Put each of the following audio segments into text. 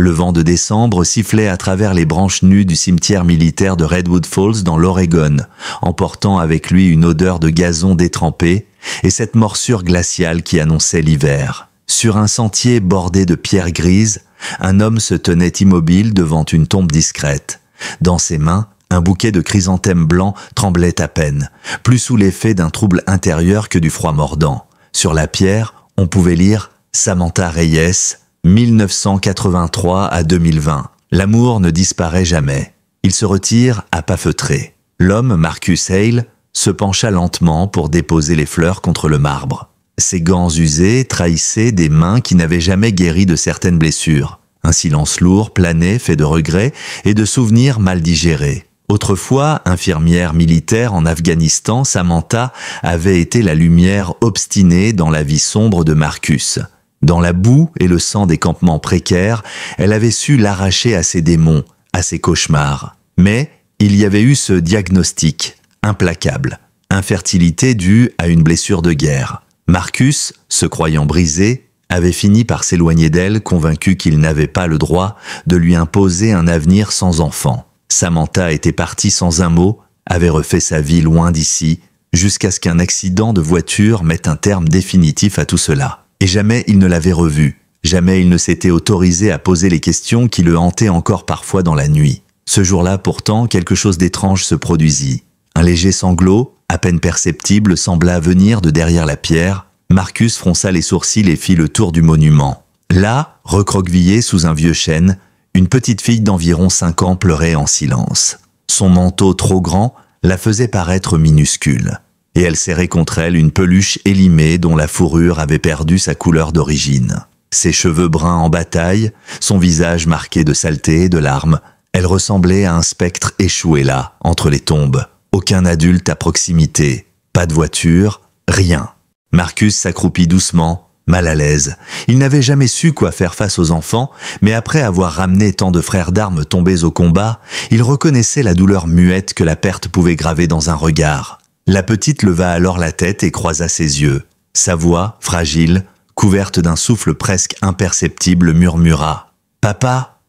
Le vent de décembre sifflait à travers les branches nues du cimetière militaire de Redwood Falls dans l'Oregon, emportant avec lui une odeur de gazon détrempé et cette morsure glaciale qui annonçait l'hiver. Sur un sentier bordé de pierres grises, un homme se tenait immobile devant une tombe discrète. Dans ses mains, un bouquet de chrysanthèmes blancs tremblait à peine, plus sous l'effet d'un trouble intérieur que du froid mordant. Sur la pierre, on pouvait lire « Samantha Reyes ». 1983 à 2020. L'amour ne disparaît jamais. Il se retire à pas feutrés. L'homme, Marcus Hale, se pencha lentement pour déposer les fleurs contre le marbre. Ses gants usés trahissaient des mains qui n'avaient jamais guéri de certaines blessures. Un silence lourd planait, fait de regrets et de souvenirs mal digérés. Autrefois, infirmière militaire en Afghanistan, Samantha avait été la lumière obstinée dans la vie sombre de Marcus. Dans la boue et le sang des campements précaires, elle avait su l'arracher à ses démons, à ses cauchemars. Mais il y avait eu ce diagnostic, implacable, infertilité due à une blessure de guerre. Marcus, se croyant brisé, avait fini par s'éloigner d'elle, convaincu qu'il n'avait pas le droit de lui imposer un avenir sans enfant. Samantha était partie sans un mot, avait refait sa vie loin d'ici, jusqu'à ce qu'un accident de voiture mette un terme définitif à tout cela. Et jamais il ne l'avait revu, jamais il ne s'était autorisé à poser les questions qui le hantaient encore parfois dans la nuit. Ce jour-là, pourtant, quelque chose d'étrange se produisit. Un léger sanglot, à peine perceptible, sembla venir de derrière la pierre. Marcus fronça les sourcils et fit le tour du monument. Là, recroquevillée sous un vieux chêne, une petite fille d'environ 5 ans pleurait en silence. Son manteau trop grand la faisait paraître minuscule. Et elle serrait contre elle une peluche élimée dont la fourrure avait perdu sa couleur d'origine. Ses cheveux bruns en bataille, son visage marqué de saleté et de larmes, elle ressemblait à un spectre échoué là, entre les tombes. Aucun adulte à proximité, pas de voiture, rien. Marcus s'accroupit doucement, mal à l'aise. Il n'avait jamais su quoi faire face aux enfants, mais après avoir ramené tant de frères d'armes tombés au combat, il reconnaissait la douleur muette que la perte pouvait graver dans un regard. La petite leva alors la tête et croisa ses yeux. Sa voix, fragile, couverte d'un souffle presque imperceptible, murmura « Papa ?»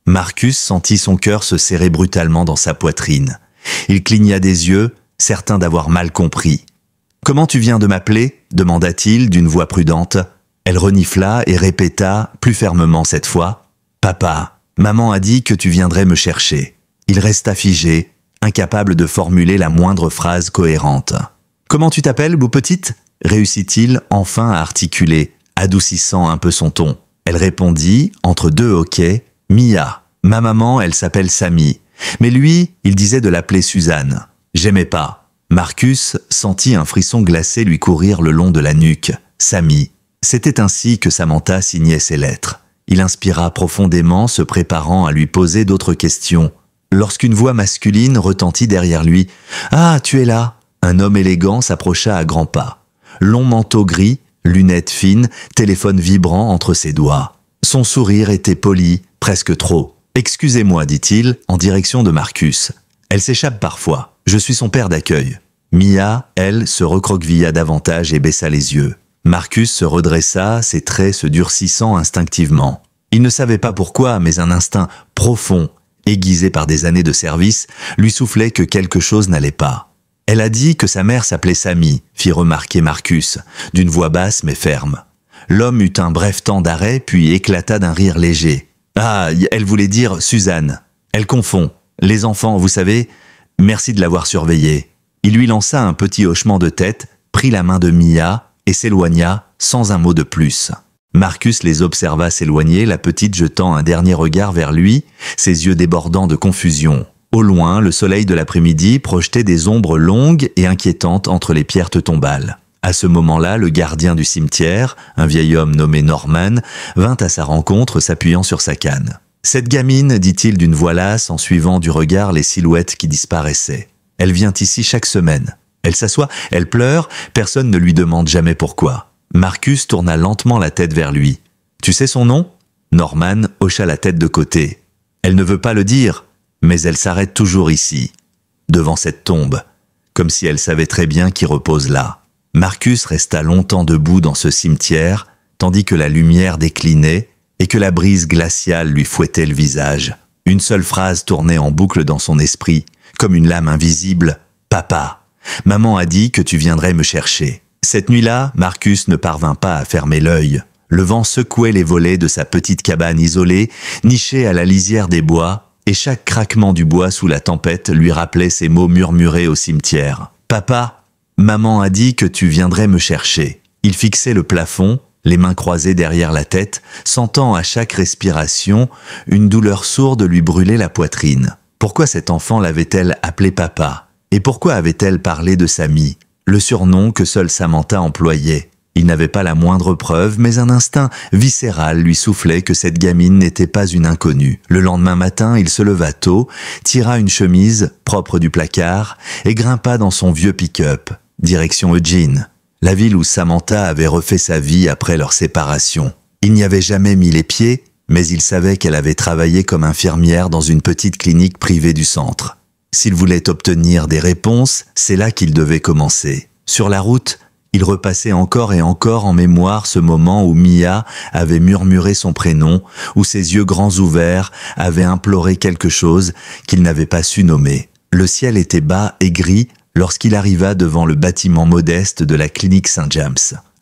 Marcus sentit son cœur se serrer brutalement dans sa poitrine. Il cligna des yeux, certain d'avoir mal compris. « Comment tu viens de m'appeler ?» demanda-t-il d'une voix prudente. Elle renifla et répéta, plus fermement cette fois « Papa, maman a dit que tu viendrais me chercher. » Il resta figé, incapable de formuler la moindre phrase cohérente. « Comment tu t'appelles, beau petite ?» réussit-il enfin à articuler, adoucissant un peu son ton. Elle répondit, entre deux hoquets, « Mia. Ma maman, elle s'appelle Sammy. Mais lui, il disait de l'appeler Suzanne. J'aimais pas. » Marcus sentit un frisson glacé lui courir le long de la nuque. Sammy. C'était ainsi que Samantha signait ses lettres. Il inspira profondément, se préparant à lui poser d'autres questions. Lorsqu'une voix masculine retentit derrière lui. « Ah, tu es là !» Un homme élégant s'approcha à grands pas. Long manteau gris, lunettes fines, téléphone vibrant entre ses doigts. Son sourire était poli, presque trop. « Excusez-moi, dit-il, en direction de Marcus. Elle s'échappe parfois. Je suis son père d'accueil. » Mia, elle, se recroquevilla davantage et baissa les yeux. Marcus se redressa, ses traits se durcissant instinctivement. Il ne savait pas pourquoi, mais un instinct profond, aiguisé par des années de service, lui soufflait que quelque chose n'allait pas. « Elle a dit que sa mère s'appelait Sammy », fit remarquer Marcus, d'une voix basse mais ferme. L'homme eut un bref temps d'arrêt, puis éclata d'un rire léger. « Ah, elle voulait dire Suzanne. Elle confond. Les enfants, vous savez, merci de l'avoir surveillée. » Il lui lança un petit hochement de tête, prit la main de Mia et s'éloigna sans un mot de plus. Marcus les observa s'éloigner, la petite jetant un dernier regard vers lui, ses yeux débordant de confusion. Au loin, le soleil de l'après-midi projetait des ombres longues et inquiétantes entre les pierres tombales. À ce moment-là, le gardien du cimetière, un vieil homme nommé Norman, vint à sa rencontre s'appuyant sur sa canne. « Cette gamine, dit-il d'une voix lasse en suivant du regard les silhouettes qui disparaissaient. Elle vient ici chaque semaine. Elle s'assoit, elle pleure, personne ne lui demande jamais pourquoi. » Marcus tourna lentement la tête vers lui. « Tu sais son nom ?» Norman hocha la tête de côté. « Elle ne veut pas le dire, mais elle s'arrête toujours ici, devant cette tombe, comme si elle savait très bien qui repose là. » Marcus resta longtemps debout dans ce cimetière, tandis que la lumière déclinait et que la brise glaciale lui fouettait le visage. Une seule phrase tournait en boucle dans son esprit, comme une lame invisible. « Papa, maman a dit que tu viendrais me chercher. » Cette nuit-là, Marcus ne parvint pas à fermer l'œil. Le vent secouait les volets de sa petite cabane isolée, nichée à la lisière des bois, et chaque craquement du bois sous la tempête lui rappelait ces mots murmurés au cimetière. « Papa, maman a dit que tu viendrais me chercher. » Il fixait le plafond, les mains croisées derrière la tête, sentant à chaque respiration une douleur sourde lui brûler la poitrine. Pourquoi cet enfant l'avait-elle appelé papa? Et pourquoi avait-elle parlé de Sammy, le surnom que seule Samantha employait? Il n'avait pas la moindre preuve, mais un instinct viscéral lui soufflait que cette gamine n'était pas une inconnue. Le lendemain matin, il se leva tôt, tira une chemise propre du placard et grimpa dans son vieux pick-up, direction Eugene, la ville où Samantha avait refait sa vie après leur séparation. Il n'y avait jamais mis les pieds, mais il savait qu'elle avait travaillé comme infirmière dans une petite clinique privée du centre. S'il voulait obtenir des réponses, c'est là qu'il devait commencer. Sur la route, il repassait encore et encore en mémoire ce moment où Mia avait murmuré son prénom, où ses yeux grands ouverts avaient imploré quelque chose qu'il n'avait pas su nommer. Le ciel était bas et gris lorsqu'il arriva devant le bâtiment modeste de la clinique Saint-James.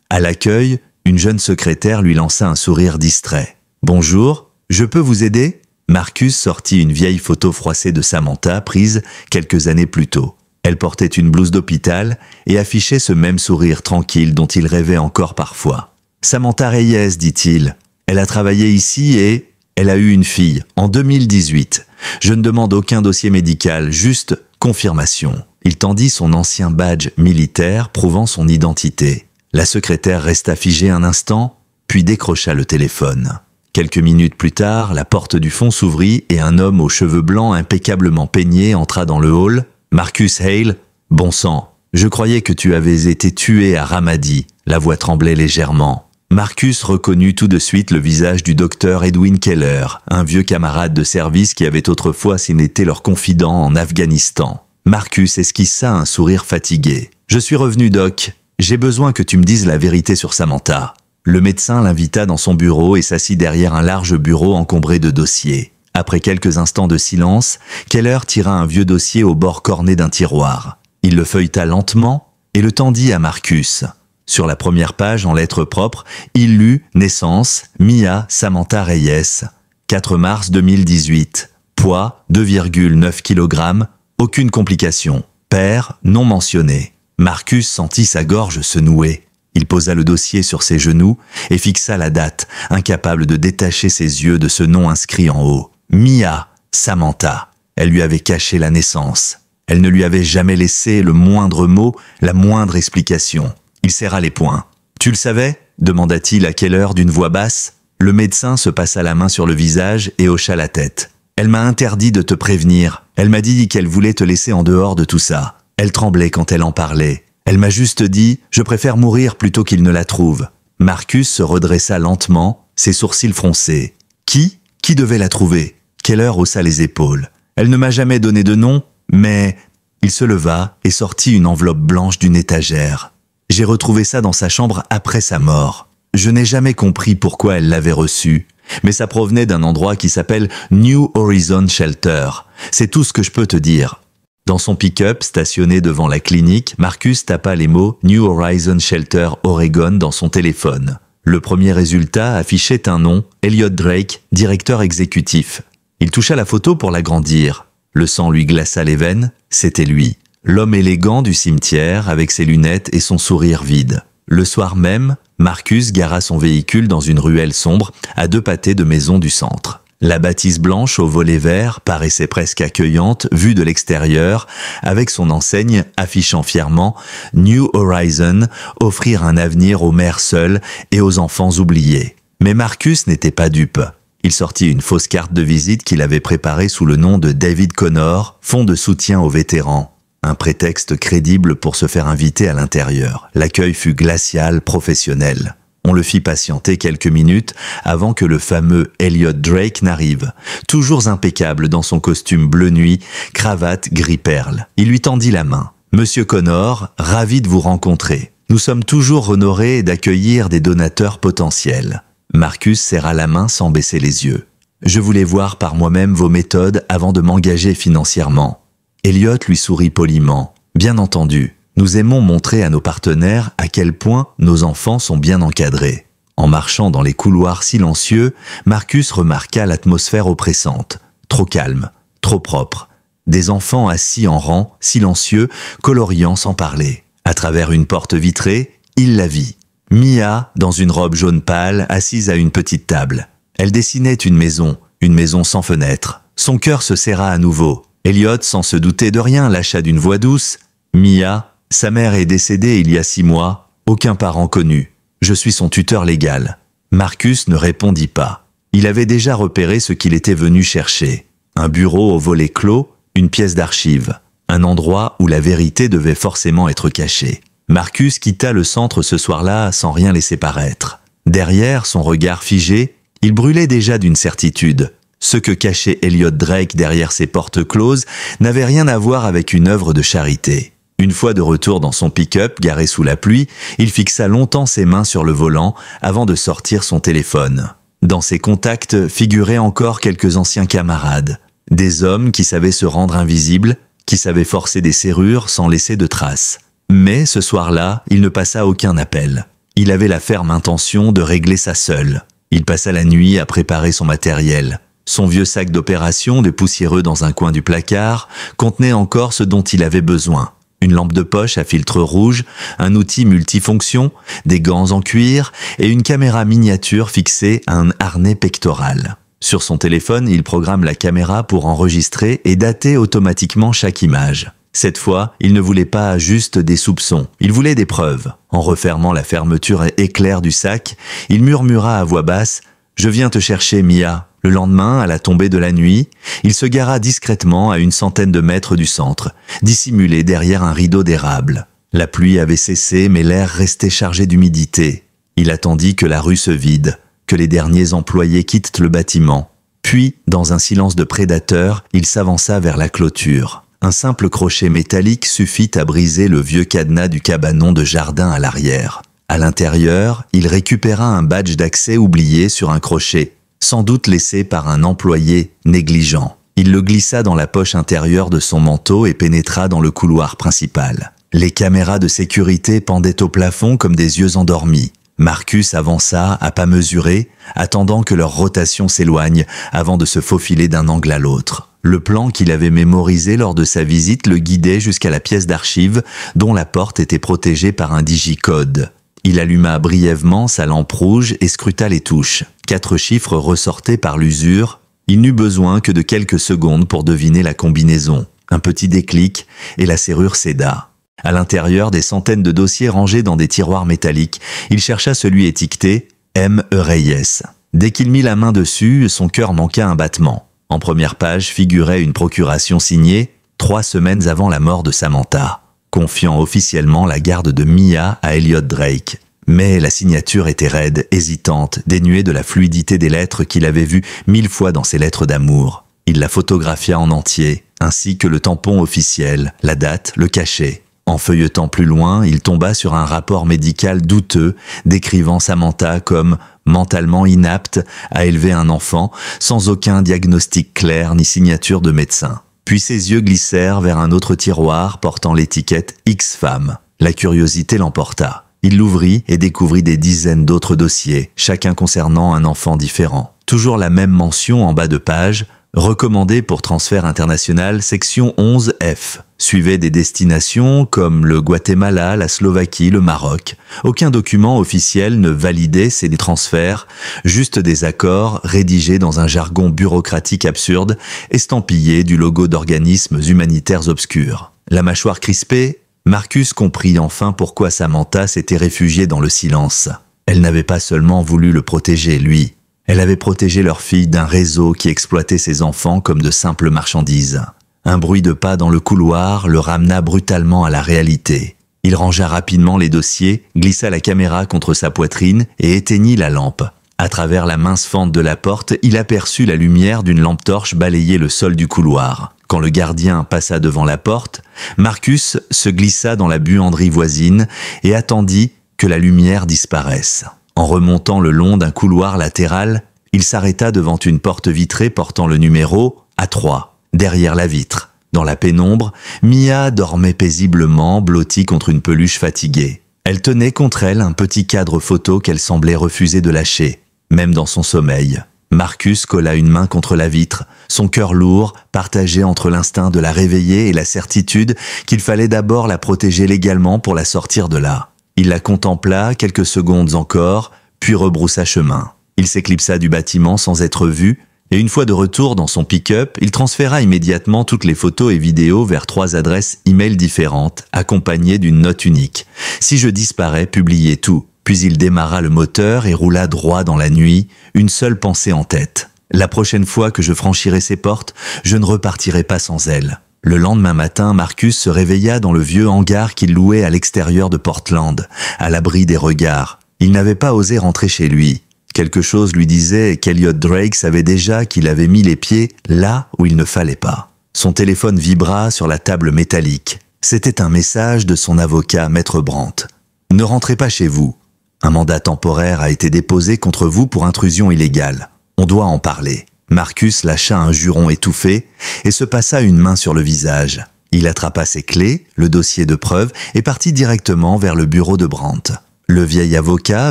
À l'accueil, une jeune secrétaire lui lança un sourire distrait. « Bonjour, je peux vous aider ?» Marcus sortit une vieille photo froissée de Samantha prise quelques années plus tôt. Elle portait une blouse d'hôpital et affichait ce même sourire tranquille dont il rêvait encore parfois. « Samantha Reyes, dit-il. Elle a travaillé ici et elle a eu une fille en 2018. Je ne demande aucun dossier médical, juste confirmation. » Il tendit son ancien badge militaire prouvant son identité. La secrétaire resta figée un instant, puis décrocha le téléphone. Quelques minutes plus tard, la porte du fond s'ouvrit et un homme aux cheveux blancs impeccablement peignés entra dans le hall. « Marcus Hale, bon sang, je croyais que tu avais été tué à Ramadi. » La voix tremblait légèrement. Marcus reconnut tout de suite le visage du docteur Edwin Keller, un vieux camarade de service qui avait autrefois été leur confident en Afghanistan. Marcus esquissa un sourire fatigué. « Je suis revenu, Doc. J'ai besoin que tu me dises la vérité sur Samantha. » Le médecin l'invita dans son bureau et s'assit derrière un large bureau encombré de dossiers. Après quelques instants de silence, Keller tira un vieux dossier au bord corné d'un tiroir. Il le feuilleta lentement et le tendit à Marcus. Sur la première page, en lettres propres, il lut « Naissance, Mia Samantha Reyes, 4 mars 2018. Poids, 2,9 kg. Aucune complication. Père, non mentionné. » Marcus sentit sa gorge se nouer. Il posa le dossier sur ses genoux et fixa la date, incapable de détacher ses yeux de ce nom inscrit en haut. Mia Samantha. Elle lui avait caché la naissance. Elle ne lui avait jamais laissé le moindre mot, la moindre explication. Il serra les poings. « Tu le savais ?» demanda-t-il à Keller d'une voix basse. Le médecin se passa la main sur le visage et hocha la tête. « Elle m'a interdit de te prévenir. Elle m'a dit qu'elle voulait te laisser en dehors de tout ça. Elle tremblait quand elle en parlait. Elle m'a juste dit « Je préfère mourir plutôt qu'il ne la trouve. » Marcus se redressa lentement, ses sourcils froncés. « Qui devait la trouver ?» Keller haussa les épaules. « Elle ne m'a jamais donné de nom, mais... » Il se leva et sortit une enveloppe blanche d'une étagère. « J'ai retrouvé ça dans sa chambre après sa mort. Je n'ai jamais compris pourquoi elle l'avait reçu, mais ça provenait d'un endroit qui s'appelle New Horizon Shelter. C'est tout ce que je peux te dire. » Dans son pick-up stationné devant la clinique, Marcus tapa les mots New Horizon Shelter Oregon dans son téléphone. Le premier résultat affichait un nom, Elliot Drake, directeur exécutif. Il toucha la photo pour l'agrandir. Le sang lui glaça les veines, c'était lui. L'homme élégant du cimetière avec ses lunettes et son sourire vide. Le soir même, Marcus gara son véhicule dans une ruelle sombre à 2 pâtés de maisons du centre. La bâtisse blanche aux volets verts paraissait presque accueillante vue de l'extérieur, avec son enseigne affichant fièrement « New Horizon, offrir un avenir aux mères seules et aux enfants oubliés ». Mais Marcus n'était pas dupe. Il sortit une fausse carte de visite qu'il avait préparée sous le nom de David Connor, fonds de soutien aux vétérans. Un prétexte crédible pour se faire inviter à l'intérieur. L'accueil fut glacial, professionnel. On le fit patienter quelques minutes avant que le fameux Elliot Drake n'arrive, toujours impeccable dans son costume bleu nuit, cravate gris perle. Il lui tendit la main. « Monsieur Connor, ravi de vous rencontrer. Nous sommes toujours honorés d'accueillir des donateurs potentiels. » Marcus serra la main sans baisser les yeux. « Je voulais voir par moi-même vos méthodes avant de m'engager financièrement. » Elliot lui sourit poliment. « Bien entendu, nous aimons montrer à nos partenaires à quel point nos enfants sont bien encadrés. » En marchant dans les couloirs silencieux, Marcus remarqua l'atmosphère oppressante. Trop calme, trop propre. Des enfants assis en rang, silencieux, coloriant sans parler. À travers une porte vitrée, il la vit. Mia, dans une robe jaune pâle, assise à une petite table. Elle dessinait une maison sans fenêtre. Son cœur se serra à nouveau. Elliot, sans se douter de rien, lâcha d'une voix douce. « Mia, sa mère est décédée il y a 6 mois. Aucun parent connu. Je suis son tuteur légal. » Marcus ne répondit pas. Il avait déjà repéré ce qu'il était venu chercher. Un bureau au volet clos, une pièce d'archives. Un endroit où la vérité devait forcément être cachée. Marcus quitta le centre ce soir-là sans rien laisser paraître. Derrière son regard figé, il brûlait déjà d'une certitude. Ce que cachait Elliot Drake derrière ses portes closes n'avait rien à voir avec une œuvre de charité. Une fois de retour dans son pick-up garé sous la pluie, il fixa longtemps ses mains sur le volant avant de sortir son téléphone. Dans ses contacts figuraient encore quelques anciens camarades. Des hommes qui savaient se rendre invisibles, qui savaient forcer des serrures sans laisser de traces. Mais ce soir-là, il ne passa aucun appel. Il avait la ferme intention de régler ça seul. Il passa la nuit à préparer son matériel. Son vieux sac d'opération, dépoussiéreux dans un coin du placard, contenait encore ce dont il avait besoin. Une lampe de poche à filtre rouge, un outil multifonction, des gants en cuir et une caméra miniature fixée à un harnais pectoral. Sur son téléphone, il programme la caméra pour enregistrer et dater automatiquement chaque image. Cette fois, il ne voulait pas juste des soupçons, il voulait des preuves. En refermant la fermeture éclair du sac, il murmura à voix basse « Je viens te chercher, Mia ». Le lendemain, à la tombée de la nuit, il se gara discrètement à une centaine de mètres du centre, dissimulé derrière un rideau d'érable. La pluie avait cessé, mais l'air restait chargé d'humidité. Il attendit que la rue se vide, que les derniers employés quittent le bâtiment. Puis, dans un silence de prédateur, il s'avança vers la clôture. Un simple crochet métallique suffit à briser le vieux cadenas du cabanon de jardin à l'arrière. À l'intérieur, il récupéra un badge d'accès oublié sur un crochet, sans doute laissé par un employé négligent. Il le glissa dans la poche intérieure de son manteau et pénétra dans le couloir principal. Les caméras de sécurité pendaient au plafond comme des yeux endormis. Marcus avança à pas mesurés, attendant que leur rotation s'éloigne avant de se faufiler d'un angle à l'autre. Le plan qu'il avait mémorisé lors de sa visite le guidait jusqu'à la pièce d'archives dont la porte était protégée par un digicode. Il alluma brièvement sa lampe rouge et scruta les touches. 4 chiffres ressortaient par l'usure. Il n'eut besoin que de quelques secondes pour deviner la combinaison. Un petit déclic et la serrure céda. À l'intérieur, des centaines de dossiers rangés dans des tiroirs métalliques. Il chercha celui étiqueté « M. Reyes ». Dès qu'il mit la main dessus, son cœur manqua un battement. En première page figurait une procuration signée 3 semaines avant la mort de Samantha, confiant officiellement la garde de Mia à Elliot Drake. Mais la signature était raide, hésitante, dénuée de la fluidité des lettres qu'il avait vues 1000 fois dans ses lettres d'amour. Il la photographia en entier, ainsi que le tampon officiel, la date, le cachet. En feuilletant plus loin, il tomba sur un rapport médical douteux décrivant Samantha comme mentalement inapte à élever un enfant, sans aucun diagnostic clair ni signature de médecin. Puis ses yeux glissèrent vers un autre tiroir portant l'étiquette X-Femme. La curiosité l'emporta. Il l'ouvrit et découvrit des dizaines d'autres dossiers, chacun concernant un enfant différent. Toujours la même mention en bas de page, recommandé pour transfert international, section 11F. Suivaient des destinations comme le Guatemala, la Slovaquie, le Maroc. Aucun document officiel ne validait ces transferts, juste des accords rédigés dans un jargon bureaucratique absurde, estampillé du logo d'organismes humanitaires obscurs. La mâchoire crispée, Marcus comprit enfin pourquoi Samantha s'était réfugiée dans le silence. Elle n'avait pas seulement voulu le protéger, lui. Elle avait protégé leur fille d'un réseau qui exploitait ses enfants comme de simples marchandises. Un bruit de pas dans le couloir le ramena brutalement à la réalité. Il rangea rapidement les dossiers, glissa la caméra contre sa poitrine et éteignit la lampe. À travers la mince fente de la porte, il aperçut la lumière d'une lampe torche balayer le sol du couloir. Quand le gardien passa devant la porte, Marcus se glissa dans la buanderie voisine et attendit que la lumière disparaisse. En remontant le long d'un couloir latéral, il s'arrêta devant une porte vitrée portant le numéro A3, derrière la vitre. Dans la pénombre, Mia dormait paisiblement, blottie contre une peluche fatiguée. Elle tenait contre elle un petit cadre photo qu'elle semblait refuser de lâcher, même dans son sommeil. Marcus colla une main contre la vitre, son cœur lourd, partagé entre l'instinct de la réveiller et la certitude qu'il fallait d'abord la protéger légalement pour la sortir de là. Il la contempla quelques secondes encore, puis rebroussa chemin. Il s'éclipsa du bâtiment sans être vu, et une fois de retour dans son pick-up, il transféra immédiatement toutes les photos et vidéos vers 3 adresses e-mail différentes, accompagnées d'une note unique. Si je disparais, publiez tout. Puis il démarra le moteur et roula droit dans la nuit, une seule pensée en tête. La prochaine fois que je franchirai ces portes, je ne repartirai pas sans elle. Le lendemain matin, Marcus se réveilla dans le vieux hangar qu'il louait à l'extérieur de Portland, à l'abri des regards. Il n'avait pas osé rentrer chez lui. Quelque chose lui disait qu'Elliot Drake savait déjà qu'il avait mis les pieds là où il ne fallait pas. Son téléphone vibra sur la table métallique. C'était un message de son avocat, Maître Brandt. « Ne rentrez pas chez vous. Un mandat temporaire a été déposé contre vous pour intrusion illégale. On doit en parler. » Marcus lâcha un juron étouffé et se passa une main sur le visage. Il attrapa ses clés, le dossier de preuve et partit directement vers le bureau de Brandt. Le vieil avocat,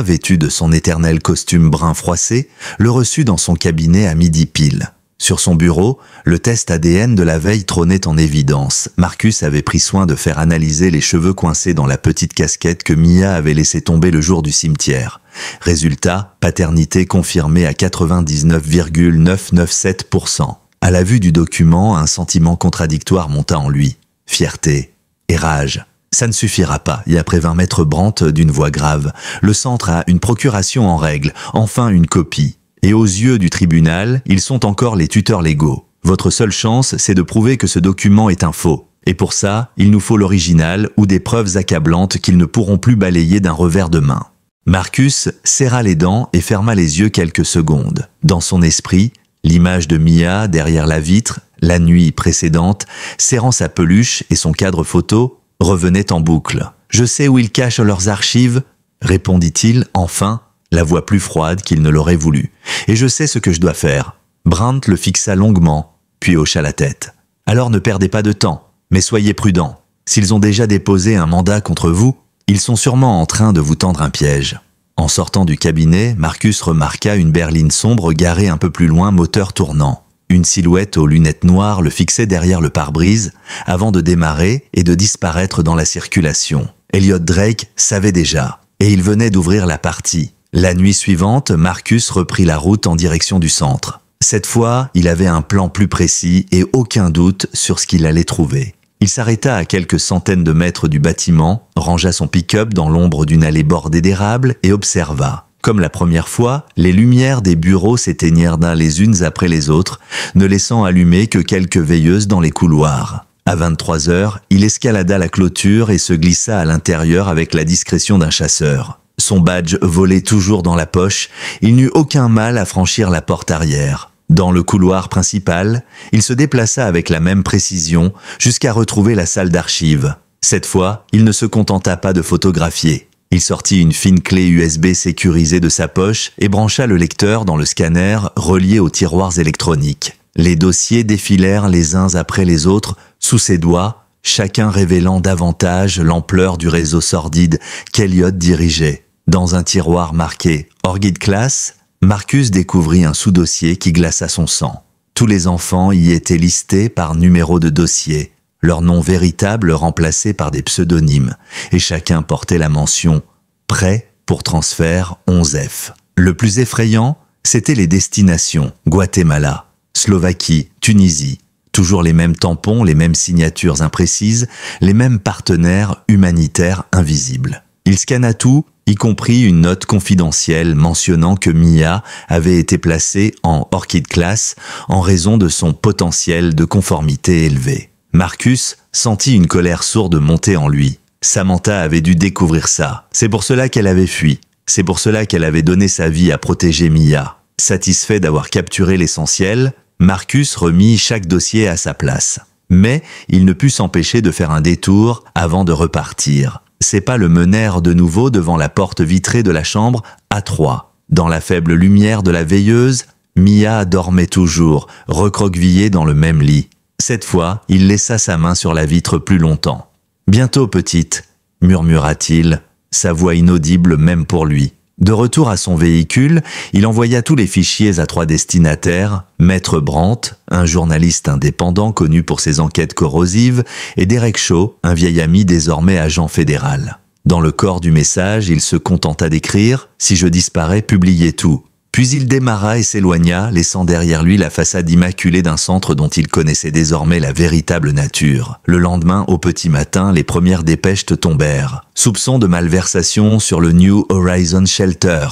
vêtu de son éternel costume brun froissé, le reçut dans son cabinet à midi pile. Sur son bureau, le test ADN de la veille trônait en évidence. Marcus avait pris soin de faire analyser les cheveux coincés dans la petite casquette que Mia avait laissé tomber le jour du cimetière. Résultat, paternité confirmée à 99,997%. À la vue du document, un sentiment contradictoire monta en lui. Fierté et rage. Ça ne suffira pas, y a prévint Maître Brandt d'une voix grave. Le centre a une procuration en règle, enfin une copie. Et aux yeux du tribunal, ils sont encore les tuteurs légaux. Votre seule chance, c'est de prouver que ce document est un faux. Et pour ça, il nous faut l'original ou des preuves accablantes qu'ils ne pourront plus balayer d'un revers de main. Marcus serra les dents et ferma les yeux quelques secondes. Dans son esprit, l'image de Mia derrière la vitre, la nuit précédente, serrant sa peluche et son cadre photo, revenait en boucle. « Je sais où ils cachent leurs archives », répondit-il enfin, la voix plus froide qu'il ne l'aurait voulu. « Et je sais ce que je dois faire. » Brandt le fixa longuement, puis hocha la tête. « Alors ne perdez pas de temps, mais soyez prudents. S'ils ont déjà déposé un mandat contre vous, ils sont sûrement en train de vous tendre un piège. » En sortant du cabinet, Marcus remarqua une berline sombre garée un peu plus loin, moteur tournant. Une silhouette aux lunettes noires le fixait derrière le pare-brise, avant de démarrer et de disparaître dans la circulation. Elliot Drake savait déjà, et il venait d'ouvrir la partie. La nuit suivante, Marcus reprit la route en direction du centre. Cette fois, il avait un plan plus précis et aucun doute sur ce qu'il allait trouver. Il s'arrêta à quelques centaines de mètres du bâtiment, rangea son pick-up dans l'ombre d'une allée bordée d'érables et observa. Comme la première fois, les lumières des bureaux s'éteignirent les unes après les autres, ne laissant allumer que quelques veilleuses dans les couloirs. À 23 heures, il escalada la clôture et se glissa à l'intérieur avec la discrétion d'un chasseur. Son badge volait toujours dans la poche, il n'eut aucun mal à franchir la porte arrière. Dans le couloir principal, il se déplaça avec la même précision jusqu'à retrouver la salle d'archives. Cette fois, il ne se contenta pas de photographier. Il sortit une fine clé USB sécurisée de sa poche et brancha le lecteur dans le scanner relié aux tiroirs électroniques. Les dossiers défilèrent les uns après les autres sous ses doigts, chacun révélant davantage l'ampleur du réseau sordide qu'Elliot dirigeait. Dans un tiroir marqué « Orchid Class », Marcus découvrit un sous-dossier qui glaça son sang. Tous les enfants y étaient listés par numéro de dossier, leurs noms véritables remplacés par des pseudonymes, et chacun portait la mention « Prêt pour transfert 11F ». Le plus effrayant, c'étaient les destinations « Guatemala », Slovaquie, Tunisie. Toujours les mêmes tampons, les mêmes signatures imprécises, les mêmes partenaires humanitaires invisibles. Il scanna tout, y compris une note confidentielle mentionnant que Mia avait été placée en Orchid Class en raison de son potentiel de conformité élevé. Marcus sentit une colère sourde monter en lui. Samantha avait dû découvrir ça. C'est pour cela qu'elle avait fui. C'est pour cela qu'elle avait donné sa vie à protéger Mia. Satisfait d'avoir capturé l'essentiel, Marcus remit chaque dossier à sa place. Mais il ne put s'empêcher de faire un détour avant de repartir. Ses pas le menèrent de nouveau devant la porte vitrée de la chambre A3. Dans la faible lumière de la veilleuse, Mia dormait toujours, recroquevillée dans le même lit. Cette fois, il laissa sa main sur la vitre plus longtemps. « Bientôt, petite », murmura-t-il, sa voix inaudible même pour lui. De retour à son véhicule, il envoya tous les fichiers à 3 destinataires, Maître Brandt, un journaliste indépendant connu pour ses enquêtes corrosives, et Derek Shaw, un vieil ami désormais agent fédéral. Dans le corps du message, il se contenta d'écrire « Si je disparais, publiez tout ». Puis il démarra et s'éloigna, laissant derrière lui la façade immaculée d'un centre dont il connaissait désormais la véritable nature. Le lendemain, au petit matin, les premières dépêches tombèrent. Soupçon de malversation sur le New Horizon Shelter.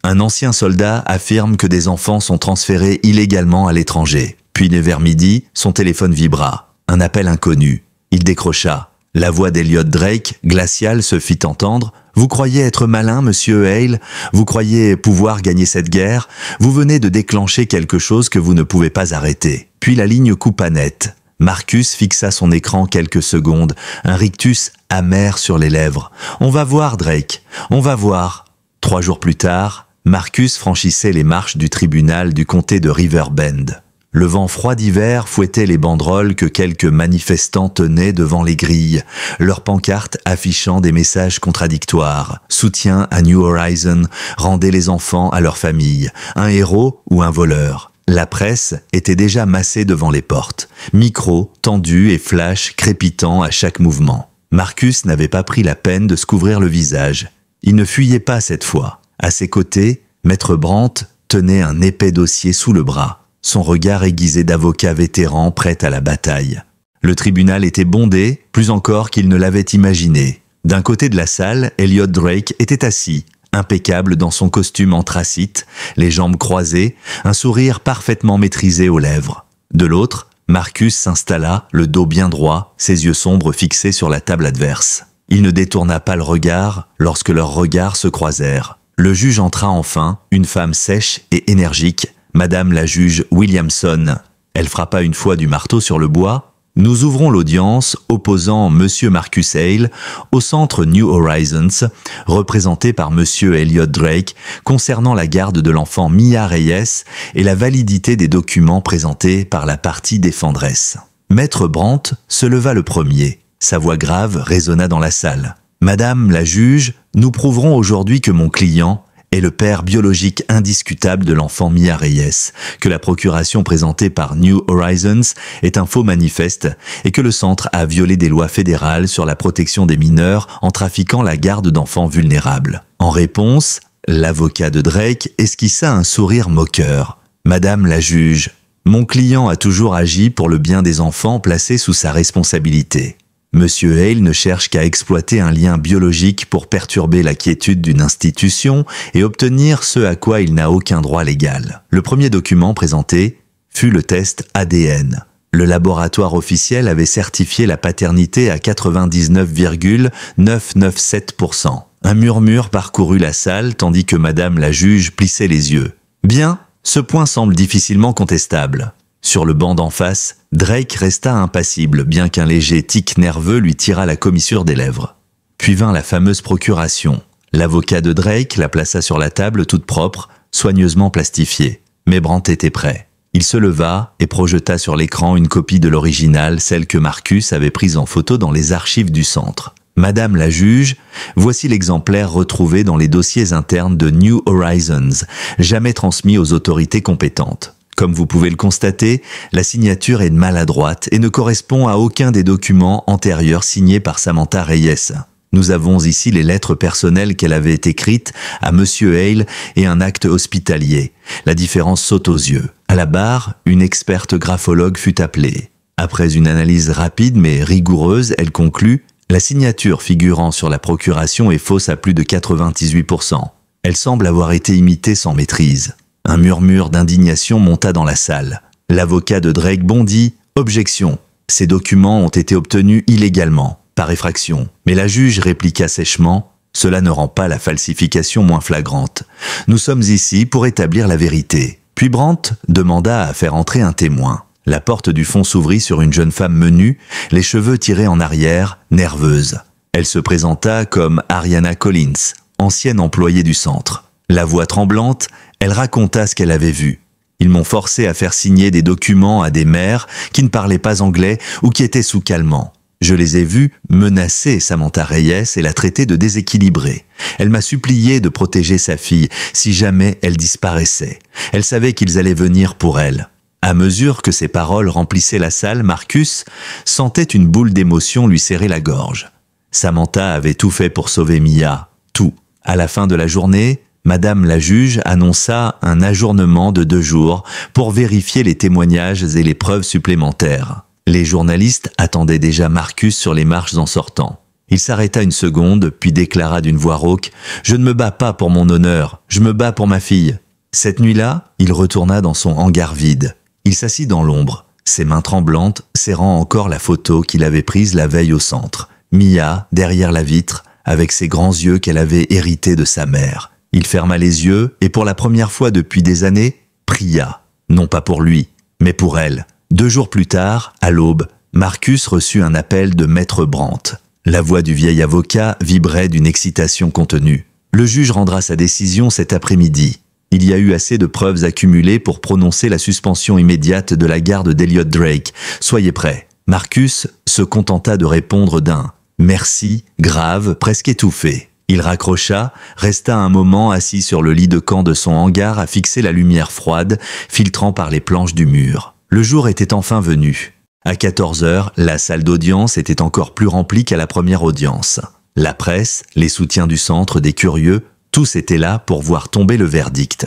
Un ancien soldat affirme que des enfants sont transférés illégalement à l'étranger. Puis vers midi, son téléphone vibra. Un appel inconnu. Il décrocha. La voix d'Elliot Drake, glaciale, se fit entendre. « Vous croyez être malin, monsieur Hale? Vous croyez pouvoir gagner cette guerre? Vous venez de déclencher quelque chose que vous ne pouvez pas arrêter. » Puis la ligne coupa net. Marcus fixa son écran quelques secondes, un rictus amer sur les lèvres. « On va voir, Drake, on va voir. » 3 jours plus tard, Marcus franchissait les marches du tribunal du comté de Riverbend. Le vent froid d'hiver fouettait les banderoles que quelques manifestants tenaient devant les grilles, leurs pancartes affichant des messages contradictoires. Soutien à New Horizon, rendez les enfants à leur famille, un héros ou un voleur. La presse était déjà massée devant les portes, micros tendus et flash crépitant à chaque mouvement. Marcus n'avait pas pris la peine de se couvrir le visage. Il ne fuyait pas cette fois. À ses côtés, Maître Brandt tenait un épais dossier sous le bras. Son regard aiguisé d'avocat vétéran prêt à la bataille. Le tribunal était bondé, plus encore qu'il ne l'avait imaginé. D'un côté de la salle, Elliot Drake était assis, impeccable dans son costume anthracite, les jambes croisées, un sourire parfaitement maîtrisé aux lèvres. De l'autre, Marcus s'installa, le dos bien droit, ses yeux sombres fixés sur la table adverse. Il ne détourna pas le regard lorsque leurs regards se croisèrent. Le juge entra enfin, une femme sèche et énergique, Madame la juge Williamson. Elle frappa une fois du marteau sur le bois. Nous ouvrons l'audience opposant Monsieur Marcus Hale au centre New Horizons, représenté par Monsieur Elliot Drake, concernant la garde de l'enfant Mia Reyes et la validité des documents présentés par la partie défenderesse. Maître Brandt se leva le premier. Sa voix grave résonna dans la salle. Madame la juge, nous prouverons aujourd'hui que mon client est le père biologique indiscutable de l'enfant Mia Reyes, que la procuration présentée par New Horizons est un faux manifeste et que le centre a violé des lois fédérales sur la protection des mineurs en trafiquant la garde d'enfants vulnérables. En réponse, l'avocat de Drake esquissa un sourire moqueur. « Madame la juge, mon client a toujours agi pour le bien des enfants placés sous sa responsabilité. Monsieur Hale ne cherche qu'à exploiter un lien biologique pour perturber la quiétude d'une institution et obtenir ce à quoi il n'a aucun droit légal. Le premier document présenté fut le test ADN. Le laboratoire officiel avait certifié la paternité à 99,997%. Un murmure parcourut la salle tandis que Madame la juge plissait les yeux. Bien, ce point semble difficilement contestable. Sur le banc d'en face, Drake resta impassible, bien qu'un léger tic nerveux lui tirât la commissure des lèvres. Puis vint la fameuse procuration. L'avocat de Drake la plaça sur la table toute propre, soigneusement plastifiée. Mais Brandt était prêt. Il se leva et projeta sur l'écran une copie de l'original, celle que Marcus avait prise en photo dans les archives du centre. Madame la juge, voici l'exemplaire retrouvé dans les dossiers internes de New Horizons, jamais transmis aux autorités compétentes. Comme vous pouvez le constater, la signature est maladroite et ne correspond à aucun des documents antérieurs signés par Samantha Reyes. Nous avons ici les lettres personnelles qu'elle avait écrites à Monsieur Hale et un acte hospitalier. La différence saute aux yeux. À la barre, une experte graphologue fut appelée. Après une analyse rapide mais rigoureuse, elle conclut « La signature figurant sur la procuration est fausse à plus de 98%. Elle semble avoir été imitée sans maîtrise. » Un murmure d'indignation monta dans la salle. L'avocat de Drake bondit « Objection. Ces documents ont été obtenus illégalement, par effraction. » Mais la juge répliqua sèchement « Cela ne rend pas la falsification moins flagrante. Nous sommes ici pour établir la vérité. » Puis Brandt demanda à faire entrer un témoin. La porte du fond s'ouvrit sur une jeune femme menue, les cheveux tirés en arrière, nerveuse. Elle se présenta comme Ariana Collins, ancienne employée du centre. La voix tremblante, elle raconta ce qu'elle avait vu. Ils m'ont forcé à faire signer des documents à des mères qui ne parlaient pas anglais ou qui étaient sous calmant. Je les ai vus menacer Samantha Reyes et la traiter de déséquilibrée. Elle m'a supplié de protéger sa fille si jamais elle disparaissait. Elle savait qu'ils allaient venir pour elle. À mesure que ses paroles remplissaient la salle, Marcus sentait une boule d'émotion lui serrer la gorge. Samantha avait tout fait pour sauver Mia, tout. À la fin de la journée, Madame la juge annonça un ajournement de 2 jours pour vérifier les témoignages et les preuves supplémentaires. Les journalistes attendaient déjà Marcus sur les marches en sortant. Il s'arrêta une seconde, puis déclara d'une voix rauque « Je ne me bats pas pour mon honneur, je me bats pour ma fille ». Cette nuit-là, il retourna dans son hangar vide. Il s'assit dans l'ombre, ses mains tremblantes serrant encore la photo qu'il avait prise la veille au centre. Mia, derrière la vitre, avec ses grands yeux qu'elle avait hérités de sa mère. Il ferma les yeux et pour la première fois depuis des années, pria. Non pas pour lui, mais pour elle. 2 jours plus tard, à l'aube, Marcus reçut un appel de Maître Brandt. La voix du vieil avocat vibrait d'une excitation contenue. Le juge rendra sa décision cet après-midi. Il y a eu assez de preuves accumulées pour prononcer la suspension immédiate de la garde d'Elliot Drake. Soyez prêts. Marcus se contenta de répondre d'un « merci » grave, presque étouffé. Il raccrocha, resta un moment assis sur le lit de camp de son hangar à fixer la lumière froide, filtrant par les planches du mur. Le jour était enfin venu. À 14 heures, la salle d'audience était encore plus remplie qu'à la première audience. La presse, les soutiens du centre, des curieux, tous étaient là pour voir tomber le verdict.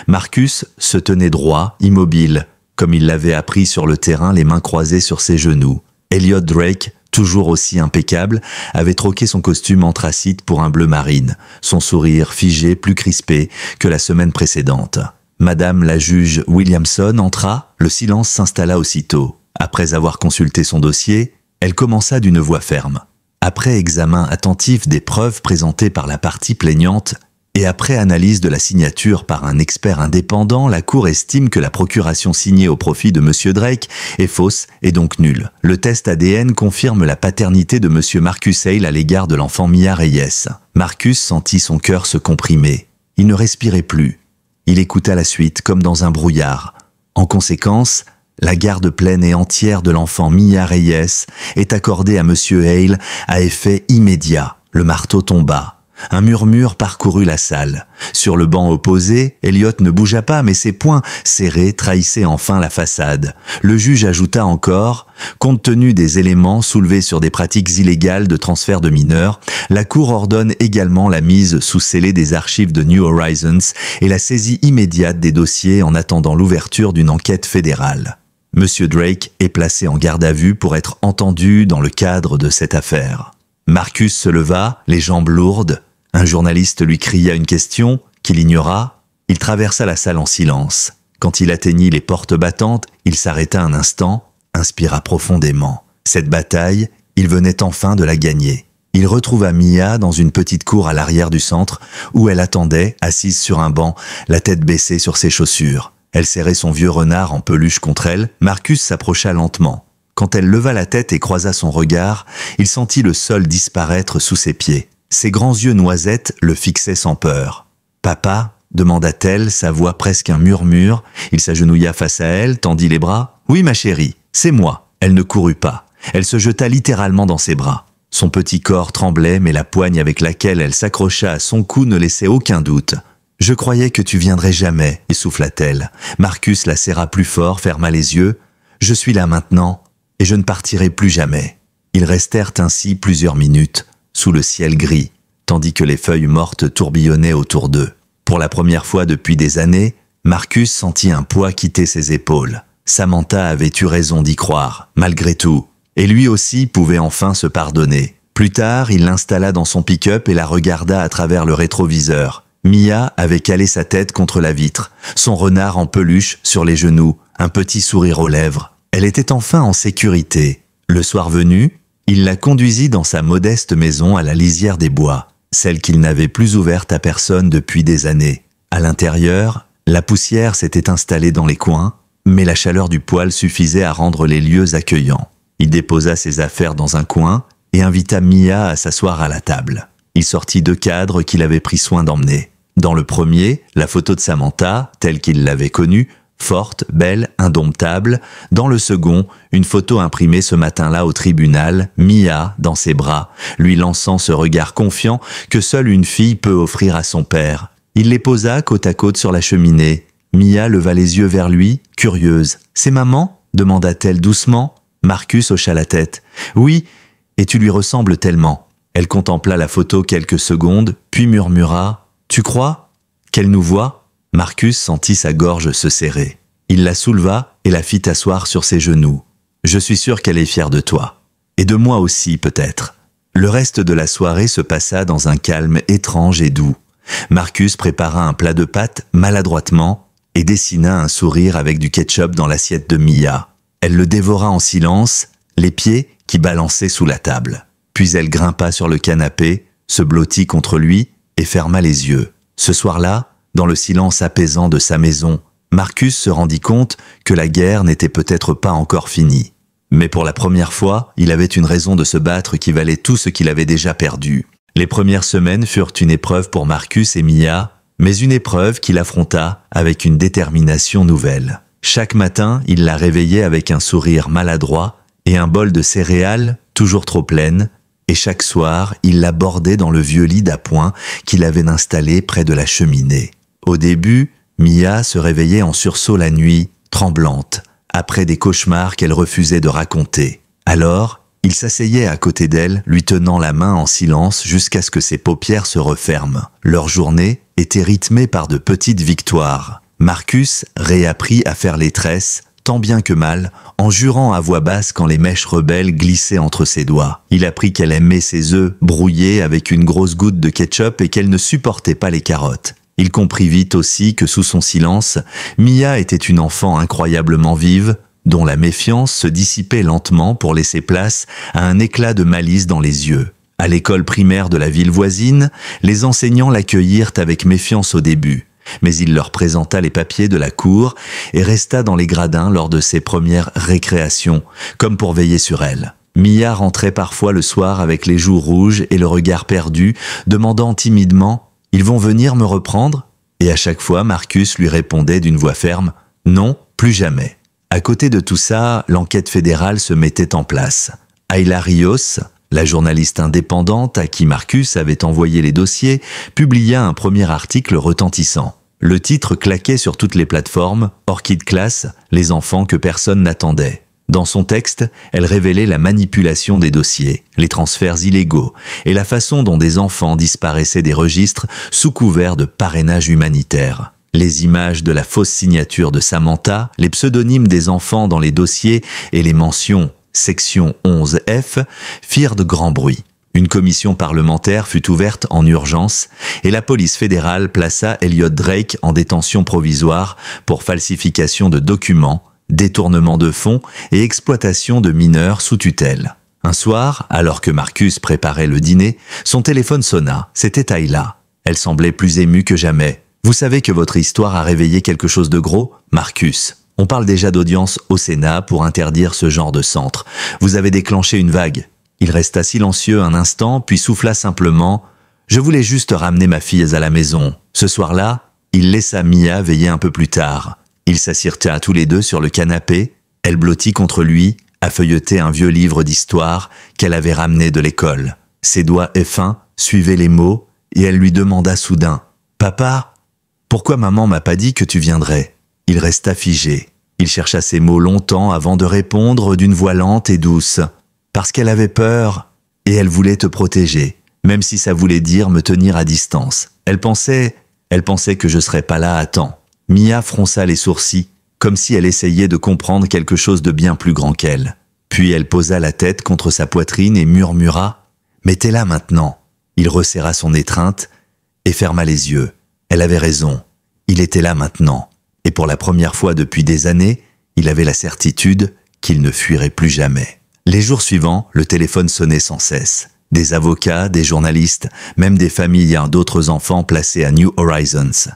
Marcus se tenait droit, immobile, comme il l'avait appris sur le terrain, les mains croisées sur ses genoux. Elliot Drake, toujours aussi impeccable, avait troqué son costume anthracite pour un bleu marine, son sourire figé, plus crispé que la semaine précédente. Madame la juge Williamson entra, le silence s'installa aussitôt. Après avoir consulté son dossier, elle commença d'une voix ferme. Après examen attentif des preuves présentées par la partie plaignante, et après analyse de la signature par un expert indépendant, la Cour estime que la procuration signée au profit de M. Drake est fausse et donc nulle. Le test ADN confirme la paternité de M. Marcus Hale à l'égard de l'enfant Mia Reyes. Marcus sentit son cœur se comprimer. Il ne respirait plus. Il écouta la suite comme dans un brouillard. En conséquence, la garde pleine et entière de l'enfant Mia Reyes est accordée à M. Hale à effet immédiat. Le marteau tomba. Un murmure parcourut la salle. Sur le banc opposé, Elliot ne bougea pas, mais ses poings serrés trahissaient enfin la façade. Le juge ajouta encore, compte tenu des éléments soulevés sur des pratiques illégales de transfert de mineurs, la Cour ordonne également la mise sous scellé des archives de New Horizons et la saisie immédiate des dossiers en attendant l'ouverture d'une enquête fédérale. Monsieur Drake est placé en garde à vue pour être entendu dans le cadre de cette affaire. Marcus se leva, les jambes lourdes. Un journaliste lui cria une question, qu'il ignora. Il traversa la salle en silence. Quand il atteignit les portes battantes, il s'arrêta un instant, inspira profondément. Cette bataille, il venait enfin de la gagner. Il retrouva Mia dans une petite cour à l'arrière du centre, où elle attendait, assise sur un banc, la tête baissée sur ses chaussures. Elle serrait son vieux renard en peluche contre elle. Marcus s'approcha lentement. Quand elle leva la tête et croisa son regard, il sentit le sol disparaître sous ses pieds. Ses grands yeux noisettes le fixaient sans peur. « Papa ?» demanda-t-elle, sa voix presque un murmure. Il s'agenouilla face à elle, tendit les bras. « Oui, ma chérie, c'est moi. » Elle ne courut pas. Elle se jeta littéralement dans ses bras. Son petit corps tremblait, mais la poigne avec laquelle elle s'accrocha à son cou ne laissait aucun doute. « Je croyais que tu viendrais jamais, » essouffla-t-elle. Marcus la serra plus fort, ferma les yeux. « Je suis là maintenant. » Et je ne partirai plus jamais. Ils restèrent ainsi plusieurs minutes, sous le ciel gris, tandis que les feuilles mortes tourbillonnaient autour d'eux. Pour la première fois depuis des années, Marcus sentit un poids quitter ses épaules. Samantha avait eu raison d'y croire, malgré tout, et lui aussi pouvait enfin se pardonner. Plus tard, il l'installa dans son pick-up et la regarda à travers le rétroviseur. Mia avait calé sa tête contre la vitre, son renard en peluche sur les genoux, un petit sourire aux lèvres. Elle était enfin en sécurité. Le soir venu, il la conduisit dans sa modeste maison à la lisière des bois, celle qu'il n'avait plus ouverte à personne depuis des années. À l'intérieur, la poussière s'était installée dans les coins, mais la chaleur du poêle suffisait à rendre les lieux accueillants. Il déposa ses affaires dans un coin et invita Mia à s'asseoir à la table. Il sortit 2 cadres qu'il avait pris soin d'emmener. Dans le premier, la photo de Samantha, telle qu'il l'avait connue, forte, belle, indomptable. Dans le second, une photo imprimée ce matin-là au tribunal, Mia dans ses bras, lui lançant ce regard confiant que seule une fille peut offrir à son père. Il les posa côte à côte sur la cheminée. Mia leva les yeux vers lui, curieuse. « C'est maman ?» demanda-t-elle doucement. Marcus hocha la tête. « Oui, et tu lui ressembles tellement. » Elle contempla la photo quelques secondes, puis murmura « Tu crois qu'elle nous voit ?» Marcus sentit sa gorge se serrer. Il la souleva et la fit asseoir sur ses genoux. « Je suis sûr qu'elle est fière de toi. Et de moi aussi, peut-être. » Le reste de la soirée se passa dans un calme étrange et doux. Marcus prépara un plat de pâtes maladroitement et dessina un sourire avec du ketchup dans l'assiette de Mia. Elle le dévora en silence, les pieds qui balançaient sous la table. Puis elle grimpa sur le canapé, se blottit contre lui et ferma les yeux. Ce soir-là, dans le silence apaisant de sa maison, Marcus se rendit compte que la guerre n'était peut-être pas encore finie. Mais pour la première fois, il avait une raison de se battre qui valait tout ce qu'il avait déjà perdu. Les premières semaines furent une épreuve pour Marcus et Mia, mais une épreuve qu'il affronta avec une détermination nouvelle. Chaque matin, il la réveillait avec un sourire maladroit et un bol de céréales toujours trop pleines, et chaque soir, il la bordait dans le vieux lit d'appoint qu'il avait installé près de la cheminée. Au début, Mia se réveillait en sursaut la nuit, tremblante, après des cauchemars qu'elle refusait de raconter. Alors, il s'asseyait à côté d'elle, lui tenant la main en silence jusqu'à ce que ses paupières se referment. Leur journée était rythmée par de petites victoires. Marcus réapprit à faire les tresses, tant bien que mal, en jurant à voix basse quand les mèches rebelles glissaient entre ses doigts. Il apprit qu'elle aimait ses œufs brouillés avec une grosse goutte de ketchup et qu'elle ne supportait pas les carottes. Il comprit vite aussi que sous son silence, Mia était une enfant incroyablement vive, dont la méfiance se dissipait lentement pour laisser place à un éclat de malice dans les yeux. À l'école primaire de la ville voisine, les enseignants l'accueillirent avec méfiance au début, mais il leur présenta les papiers de la cour et resta dans les gradins lors de ses premières récréations, comme pour veiller sur elle. Mia rentrait parfois le soir avec les joues rouges et le regard perdu, demandant timidement « Ils vont venir me reprendre ?» Et à chaque fois, Marcus lui répondait d'une voix ferme « Non, plus jamais ». À côté de tout ça, l'enquête fédérale se mettait en place. Ayla Rios, la journaliste indépendante à qui Marcus avait envoyé les dossiers, publia un premier article retentissant. Le titre claquait sur toutes les plateformes, Orchid Class, les enfants que personne n'attendait. Dans son texte, elle révélait la manipulation des dossiers, les transferts illégaux et la façon dont des enfants disparaissaient des registres sous couvert de parrainage humanitaire. Les images de la fausse signature de Samantha, les pseudonymes des enfants dans les dossiers et les mentions « Section 11F » firent de grands bruits. Une commission parlementaire fut ouverte en urgence et la police fédérale plaça Elliot Drake en détention provisoire pour falsification de documents, détournement de fonds et exploitation de mineurs sous tutelle. Un soir, alors que Marcus préparait le dîner, son téléphone sonna. C'était Ayla. Elle semblait plus émue que jamais. « Vous savez que votre histoire a réveillé quelque chose de gros, Marcus. On parle déjà d'audience au Sénat pour interdire ce genre de centre. Vous avez déclenché une vague. » Il resta silencieux un instant, puis souffla simplement « Je voulais juste ramener ma fille à la maison. » Ce soir-là, il laissa Mia veiller un peu plus tard. Ils s'assirent à tous les deux sur le canapé. Elle blottit contre lui, à feuilleter un vieux livre d'histoire qu'elle avait ramené de l'école. Ses doigts effins suivaient les mots et elle lui demanda soudain « Papa, pourquoi maman m'a pas dit que tu viendrais ?» Il resta figé. Il chercha ses mots longtemps avant de répondre d'une voix lente et douce. « Parce qu'elle avait peur et elle voulait te protéger, même si ça voulait dire me tenir à distance. Elle pensait que je serais pas là à temps. » Mia fronça les sourcils, comme si elle essayait de comprendre quelque chose de bien plus grand qu'elle. Puis elle posa la tête contre sa poitrine et murmura « Mais t'es là maintenant !» Il resserra son étreinte et ferma les yeux. Elle avait raison, il était là maintenant. Et pour la première fois depuis des années, il avait la certitude qu'il ne fuirait plus jamais. Les jours suivants, le téléphone sonnait sans cesse. Des avocats, des journalistes, même des familles d'autres enfants placés à New Horizons.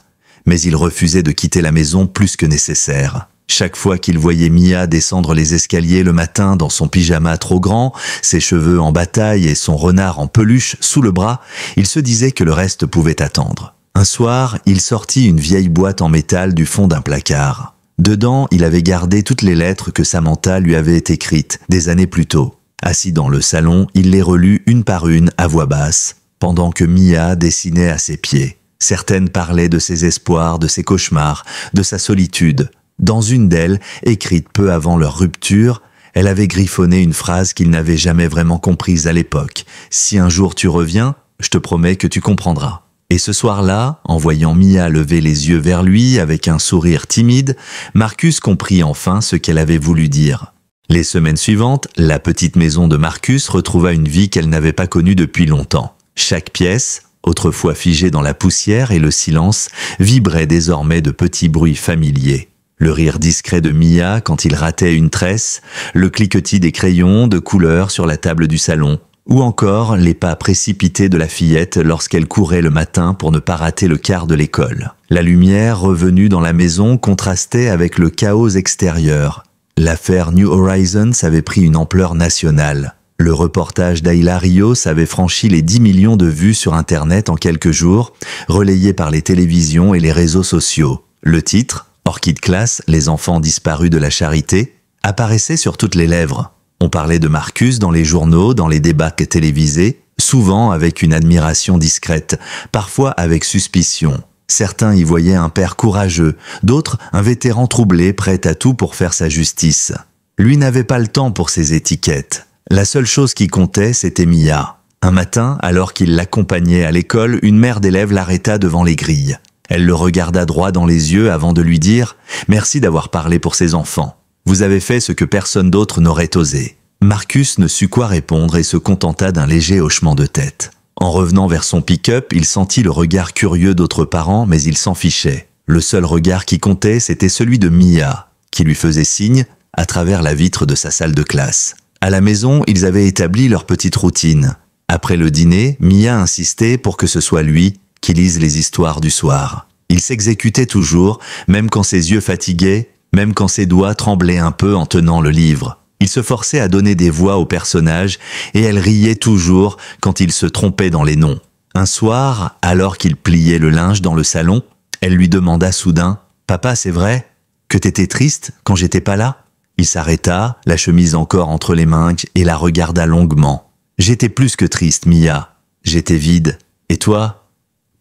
Mais il refusait de quitter la maison plus que nécessaire. Chaque fois qu'il voyait Mia descendre les escaliers le matin dans son pyjama trop grand, ses cheveux en bataille et son renard en peluche sous le bras, il se disait que le reste pouvait attendre. Un soir, il sortit une vieille boîte en métal du fond d'un placard. Dedans, il avait gardé toutes les lettres que Samantha lui avait écrites des années plus tôt. Assis dans le salon, il les relut une par une à voix basse, pendant que Mia dessinait à ses pieds. Certaines parlaient de ses espoirs, de ses cauchemars, de sa solitude. Dans une d'elles, écrite peu avant leur rupture, elle avait griffonné une phrase qu'il n'avait jamais vraiment comprise à l'époque. « Si un jour tu reviens, je te promets que tu comprendras. » Et ce soir-là, en voyant Mia lever les yeux vers lui avec un sourire timide, Marcus comprit enfin ce qu'elle avait voulu dire. Les semaines suivantes, la petite maison de Marcus retrouva une vie qu'elle n'avait pas connue depuis longtemps. Chaque pièce, autrefois figée dans la poussière et le silence, vibrait désormais de petits bruits familiers. Le rire discret de Mia quand il ratait une tresse, le cliquetis des crayons de couleur sur la table du salon, ou encore les pas précipités de la fillette lorsqu'elle courait le matin pour ne pas rater le quart de l'école. La lumière revenue dans la maison contrastait avec le chaos extérieur. L'affaire New Horizons avait pris une ampleur nationale. Le reportage d'Ayla Rios avait franchi les 10 millions de vues sur Internet en quelques jours, relayé par les télévisions et les réseaux sociaux. Le titre, Orchid Class, les enfants disparus de la charité, apparaissait sur toutes les lèvres. On parlait de Marcus dans les journaux, dans les débats télévisés, souvent avec une admiration discrète, parfois avec suspicion. Certains y voyaient un père courageux, d'autres un vétéran troublé, prêt à tout pour faire sa justice. Lui n'avait pas le temps pour ces étiquettes. La seule chose qui comptait, c'était Mia. Un matin, alors qu'il l'accompagnait à l'école, une mère d'élève l'arrêta devant les grilles. Elle le regarda droit dans les yeux avant de lui dire « Merci d'avoir parlé pour ses enfants. Vous avez fait ce que personne d'autre n'aurait osé. » Marcus ne sut quoi répondre et se contenta d'un léger hochement de tête. En revenant vers son pick-up, il sentit le regard curieux d'autres parents, mais il s'en fichait. Le seul regard qui comptait, c'était celui de Mia, qui lui faisait signe à travers la vitre de sa salle de classe. À la maison, ils avaient établi leur petite routine. Après le dîner, Mia insistait pour que ce soit lui qui lise les histoires du soir. Il s'exécutait toujours, même quand ses yeux fatiguaient, même quand ses doigts tremblaient un peu en tenant le livre. Il se forçait à donner des voix aux personnages et elle riait toujours quand il se trompait dans les noms. Un soir, alors qu'il pliait le linge dans le salon, elle lui demanda soudain « Papa, c'est vrai que t'étais triste quand j'étais pas là ?» Il s'arrêta, la chemise encore entre les mains, et la regarda longuement. « J'étais plus que triste, Mia. J'étais vide. Et toi,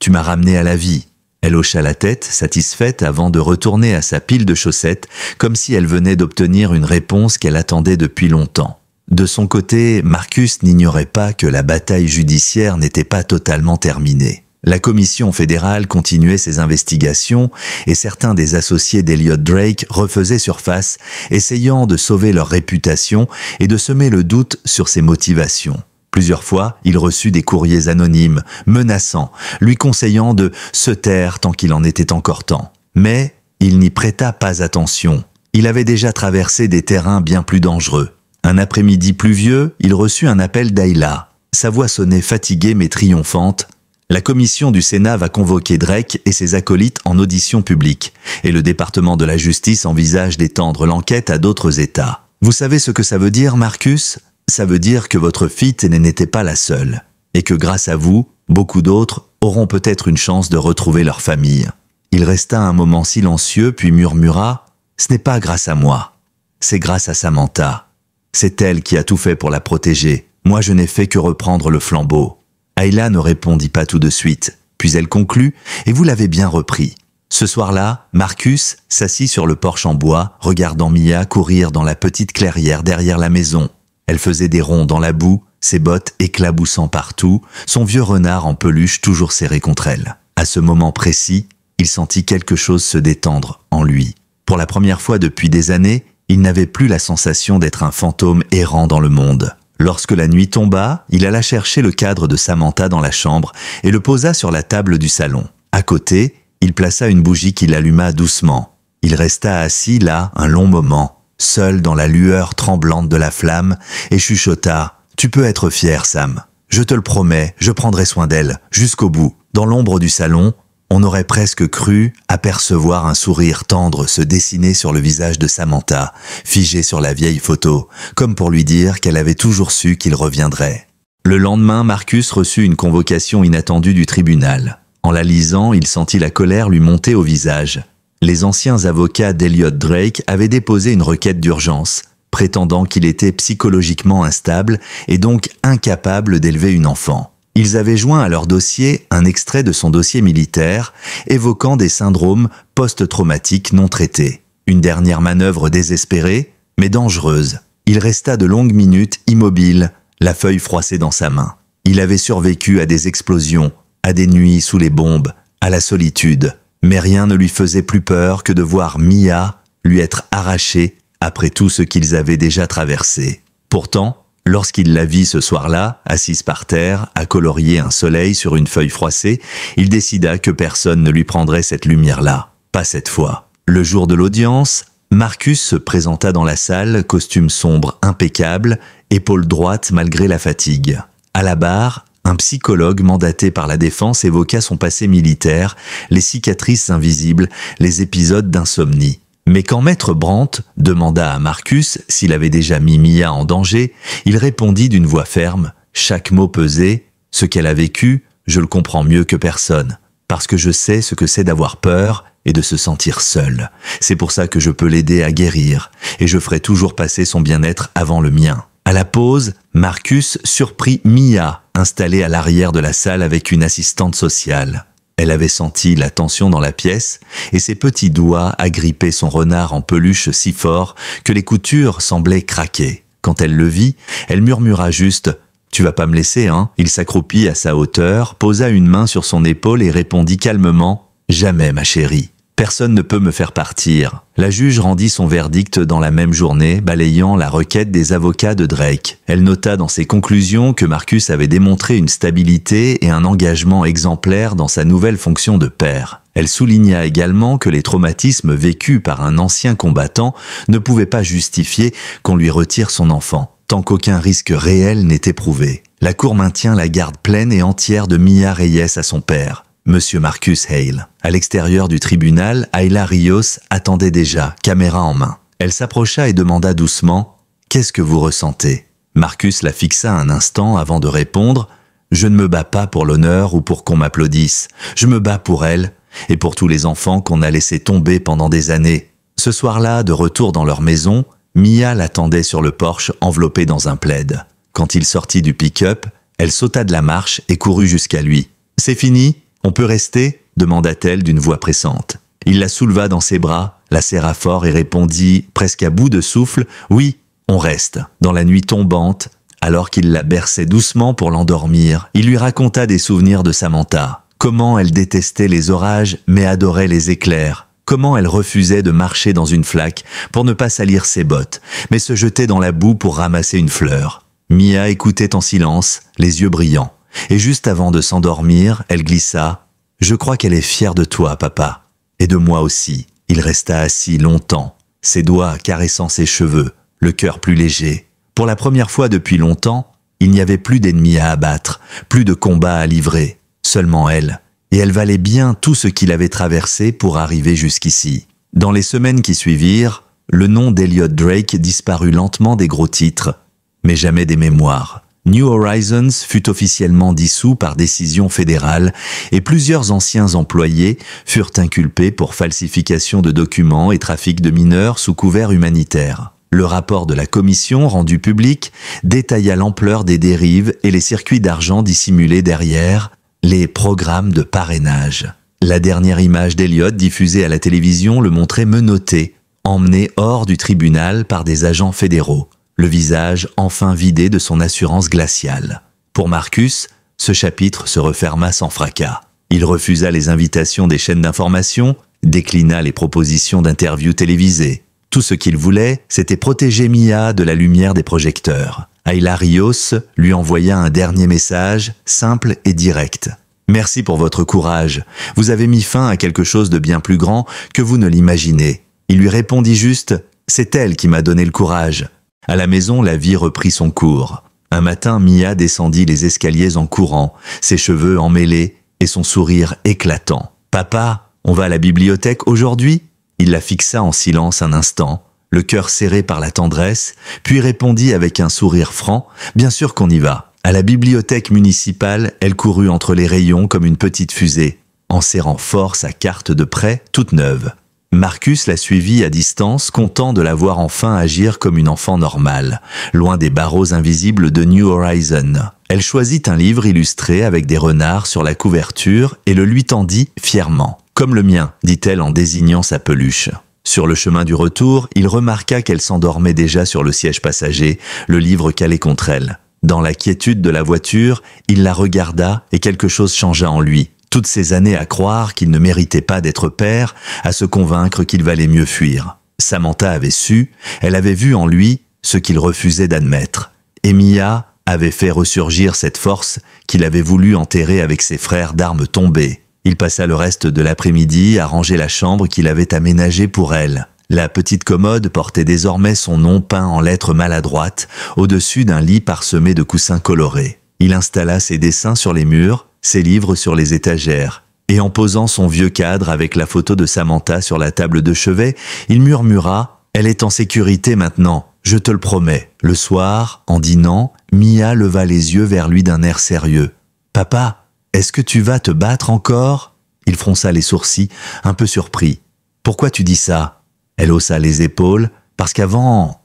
tu m'as ramené à la vie. » Elle hocha la tête, satisfaite, avant de retourner à sa pile de chaussettes, comme si elle venait d'obtenir une réponse qu'elle attendait depuis longtemps. De son côté, Marcus n'ignorait pas que la bataille judiciaire n'était pas totalement terminée. La commission fédérale continuait ses investigations et certains des associés d'Elliot Drake refaisaient surface, essayant de sauver leur réputation et de semer le doute sur ses motivations. Plusieurs fois, il reçut des courriers anonymes, menaçants, lui conseillant de se taire tant qu'il en était encore temps. Mais il n'y prêta pas attention. Il avait déjà traversé des terrains bien plus dangereux. Un après-midi pluvieux, il reçut un appel d'Ayla. Sa voix sonnait fatiguée mais triomphante. La commission du Sénat va convoquer Drake et ses acolytes en audition publique, et le département de la justice envisage d'étendre l'enquête à d'autres États. Vous savez ce que ça veut dire, Marcus ? Ça veut dire que votre fille n'était pas la seule, et que grâce à vous, beaucoup d'autres auront peut-être une chance de retrouver leur famille. Il resta un moment silencieux, puis murmura « Ce n'est pas grâce à moi, c'est grâce à Samantha. C'est elle qui a tout fait pour la protéger. Moi, je n'ai fait que reprendre le flambeau. » Ayla ne répondit pas tout de suite, puis elle conclut « Et vous l'avez bien repris. » Ce soir-là, Marcus s'assit sur le porche en bois, regardant Mia courir dans la petite clairière derrière la maison. Elle faisait des ronds dans la boue, ses bottes éclaboussant partout, son vieux renard en peluche toujours serré contre elle. À ce moment précis, il sentit quelque chose se détendre en lui. Pour la première fois depuis des années, il n'avait plus la sensation d'être un fantôme errant dans le monde. Lorsque la nuit tomba, il alla chercher le cadre de Samantha dans la chambre et le posa sur la table du salon. À côté, il plaça une bougie qu'il alluma doucement. Il resta assis là un long moment, seul dans la lueur tremblante de la flamme, et chuchota « Tu peux être fier, Sam. Je te le promets, je prendrai soin d'elle, jusqu'au bout. » Dans l'ombre du salon, On aurait presque cru apercevoir un sourire tendre se dessiner sur le visage de Samantha, figé sur la vieille photo, comme pour lui dire qu'elle avait toujours su qu'il reviendrait. Le lendemain, Marcus reçut une convocation inattendue du tribunal. En la lisant, il sentit la colère lui monter au visage. Les anciens avocats d'Elliot Drake avaient déposé une requête d'urgence, prétendant qu'il était psychologiquement instable et donc incapable d'élever une enfant. Ils avaient joint à leur dossier un extrait de son dossier militaire évoquant des syndromes post-traumatiques non traités. Une dernière manœuvre désespérée, mais dangereuse. Il resta de longues minutes immobile, la feuille froissée dans sa main. Il avait survécu à des explosions, à des nuits sous les bombes, à la solitude. Mais rien ne lui faisait plus peur que de voir Mia lui être arrachée après tout ce qu'ils avaient déjà traversé. Pourtant, lorsqu'il la vit ce soir-là, assise par terre, à colorier un soleil sur une feuille froissée, il décida que personne ne lui prendrait cette lumière-là. Pas cette fois. Le jour de l'audience, Marcus se présenta dans la salle, costume sombre impeccable, épaule droite malgré la fatigue. À la barre, un psychologue mandaté par la défense évoqua son passé militaire, les cicatrices invisibles, les épisodes d'insomnie. Mais quand Maître Brandt demanda à Marcus s'il avait déjà mis Mia en danger, il répondit d'une voix ferme, chaque mot pesé, « Ce qu'elle a vécu, je le comprends mieux que personne, parce que je sais ce que c'est d'avoir peur et de se sentir seul. C'est pour ça que je peux l'aider à guérir, et je ferai toujours passer son bien-être avant le mien. » À la pause, Marcus surprit Mia, installée à l'arrière de la salle avec une assistante sociale. Elle avait senti la tension dans la pièce et ses petits doigts agrippaient son renard en peluche si fort que les coutures semblaient craquer. Quand elle le vit, elle murmura juste « Tu vas pas me laisser, hein ?» Il s'accroupit à sa hauteur, posa une main sur son épaule et répondit calmement « Jamais, ma chérie. Personne ne peut me faire partir. » La juge rendit son verdict dans la même journée, balayant la requête des avocats de Drake. Elle nota dans ses conclusions que Marcus avait démontré une stabilité et un engagement exemplaires dans sa nouvelle fonction de père. Elle souligna également que les traumatismes vécus par un ancien combattant ne pouvaient pas justifier qu'on lui retire son enfant, tant qu'aucun risque réel n'est éprouvé. La Cour maintient la garde pleine et entière de Mia Reyes à son père, Monsieur Marcus Hale. À l'extérieur du tribunal, Ayla Rios attendait déjà, caméra en main. Elle s'approcha et demanda doucement « Qu'est-ce que vous ressentez ?» Marcus la fixa un instant avant de répondre « Je ne me bats pas pour l'honneur ou pour qu'on m'applaudisse. Je me bats pour elle et pour tous les enfants qu'on a laissés tomber pendant des années. » Ce soir-là, de retour dans leur maison, Mia l'attendait sur le porche enveloppée dans un plaid. Quand il sortit du pick-up, elle sauta de la marche et courut jusqu'à lui. « C'est fini ? On peut rester ?» demanda-t-elle d'une voix pressante. Il la souleva dans ses bras, la serra fort et répondit, presque à bout de souffle, « Oui, on reste. » Dans la nuit tombante, alors qu'il la berçait doucement pour l'endormir, il lui raconta des souvenirs de Samantha. Comment elle détestait les orages mais adorait les éclairs. Comment elle refusait de marcher dans une flaque pour ne pas salir ses bottes, mais se jetait dans la boue pour ramasser une fleur. Mia écoutait en silence, les yeux brillants. Et juste avant de s'endormir, elle glissa « Je crois qu'elle est fière de toi, papa. Et de moi aussi. » Il resta assis longtemps, ses doigts caressant ses cheveux, le cœur plus léger. Pour la première fois depuis longtemps, il n'y avait plus d'ennemis à abattre, plus de combats à livrer. Seulement elle. Et elle valait bien tout ce qu'il avait traversé pour arriver jusqu'ici. Dans les semaines qui suivirent, le nom d'Elliot Drake disparut lentement des gros titres, mais jamais des mémoires. New Horizons fut officiellement dissous par décision fédérale et plusieurs anciens employés furent inculpés pour falsification de documents et trafic de mineurs sous couvert humanitaire. Le rapport de la commission rendu public détailla l'ampleur des dérives et les circuits d'argent dissimulés derrière les programmes de parrainage. La dernière image d'Elliot diffusée à la télévision le montrait menotté, emmené hors du tribunal par des agents fédéraux. Le visage enfin vidé de son assurance glaciale. Pour Marcus, ce chapitre se referma sans fracas. Il refusa les invitations des chaînes d'information, déclina les propositions d'interviews télévisées. Tout ce qu'il voulait, c'était protéger Mia de la lumière des projecteurs. Ayla Rios lui envoya un dernier message, simple et direct. « Merci pour votre courage. Vous avez mis fin à quelque chose de bien plus grand que vous ne l'imaginez. » Il lui répondit juste « C'est elle qui m'a donné le courage. » À la maison, la vie reprit son cours. Un matin, Mia descendit les escaliers en courant, ses cheveux emmêlés et son sourire éclatant. Papa, on va à la bibliothèque aujourd'hui ?» Il la fixa en silence un instant, le cœur serré par la tendresse, puis répondit avec un sourire franc « Bien sûr qu'on y va ». À la bibliothèque municipale, elle courut entre les rayons comme une petite fusée, en serrant fort sa carte de prêt toute neuve. Marcus la suivit à distance, content de la voir enfin agir comme une enfant normale, loin des barreaux invisibles de New Horizon. Elle choisit un livre illustré avec des renards sur la couverture et le lui tendit fièrement. « Comme le mien », dit-elle en désignant sa peluche. Sur le chemin du retour, il remarqua qu'elle s'endormait déjà sur le siège passager, le livre calé contre elle. Dans la quiétude de la voiture, il la regarda et quelque chose changea en lui. Toutes ces années à croire qu'il ne méritait pas d'être père, à se convaincre qu'il valait mieux fuir. Samantha avait su, elle avait vu en lui ce qu'il refusait d'admettre. Et Mia avait fait ressurgir cette force qu'il avait voulu enterrer avec ses frères d'armes tombées. Il passa le reste de l'après-midi à ranger la chambre qu'il avait aménagée pour elle. La petite commode portait désormais son nom peint en lettres maladroites au-dessus d'un lit parsemé de coussins colorés. Il installa ses dessins sur les murs, ses livres sur les étagères, et en posant son vieux cadre avec la photo de Samantha sur la table de chevet, il murmura « Elle est en sécurité maintenant, je te le promets ». Le soir, en dînant, Mia leva les yeux vers lui d'un air sérieux. « Papa, est-ce que tu vas te battre encore ?» Il fronça les sourcils, un peu surpris. « Pourquoi tu dis ça ?» Elle haussa les épaules, « Parce qu'avant,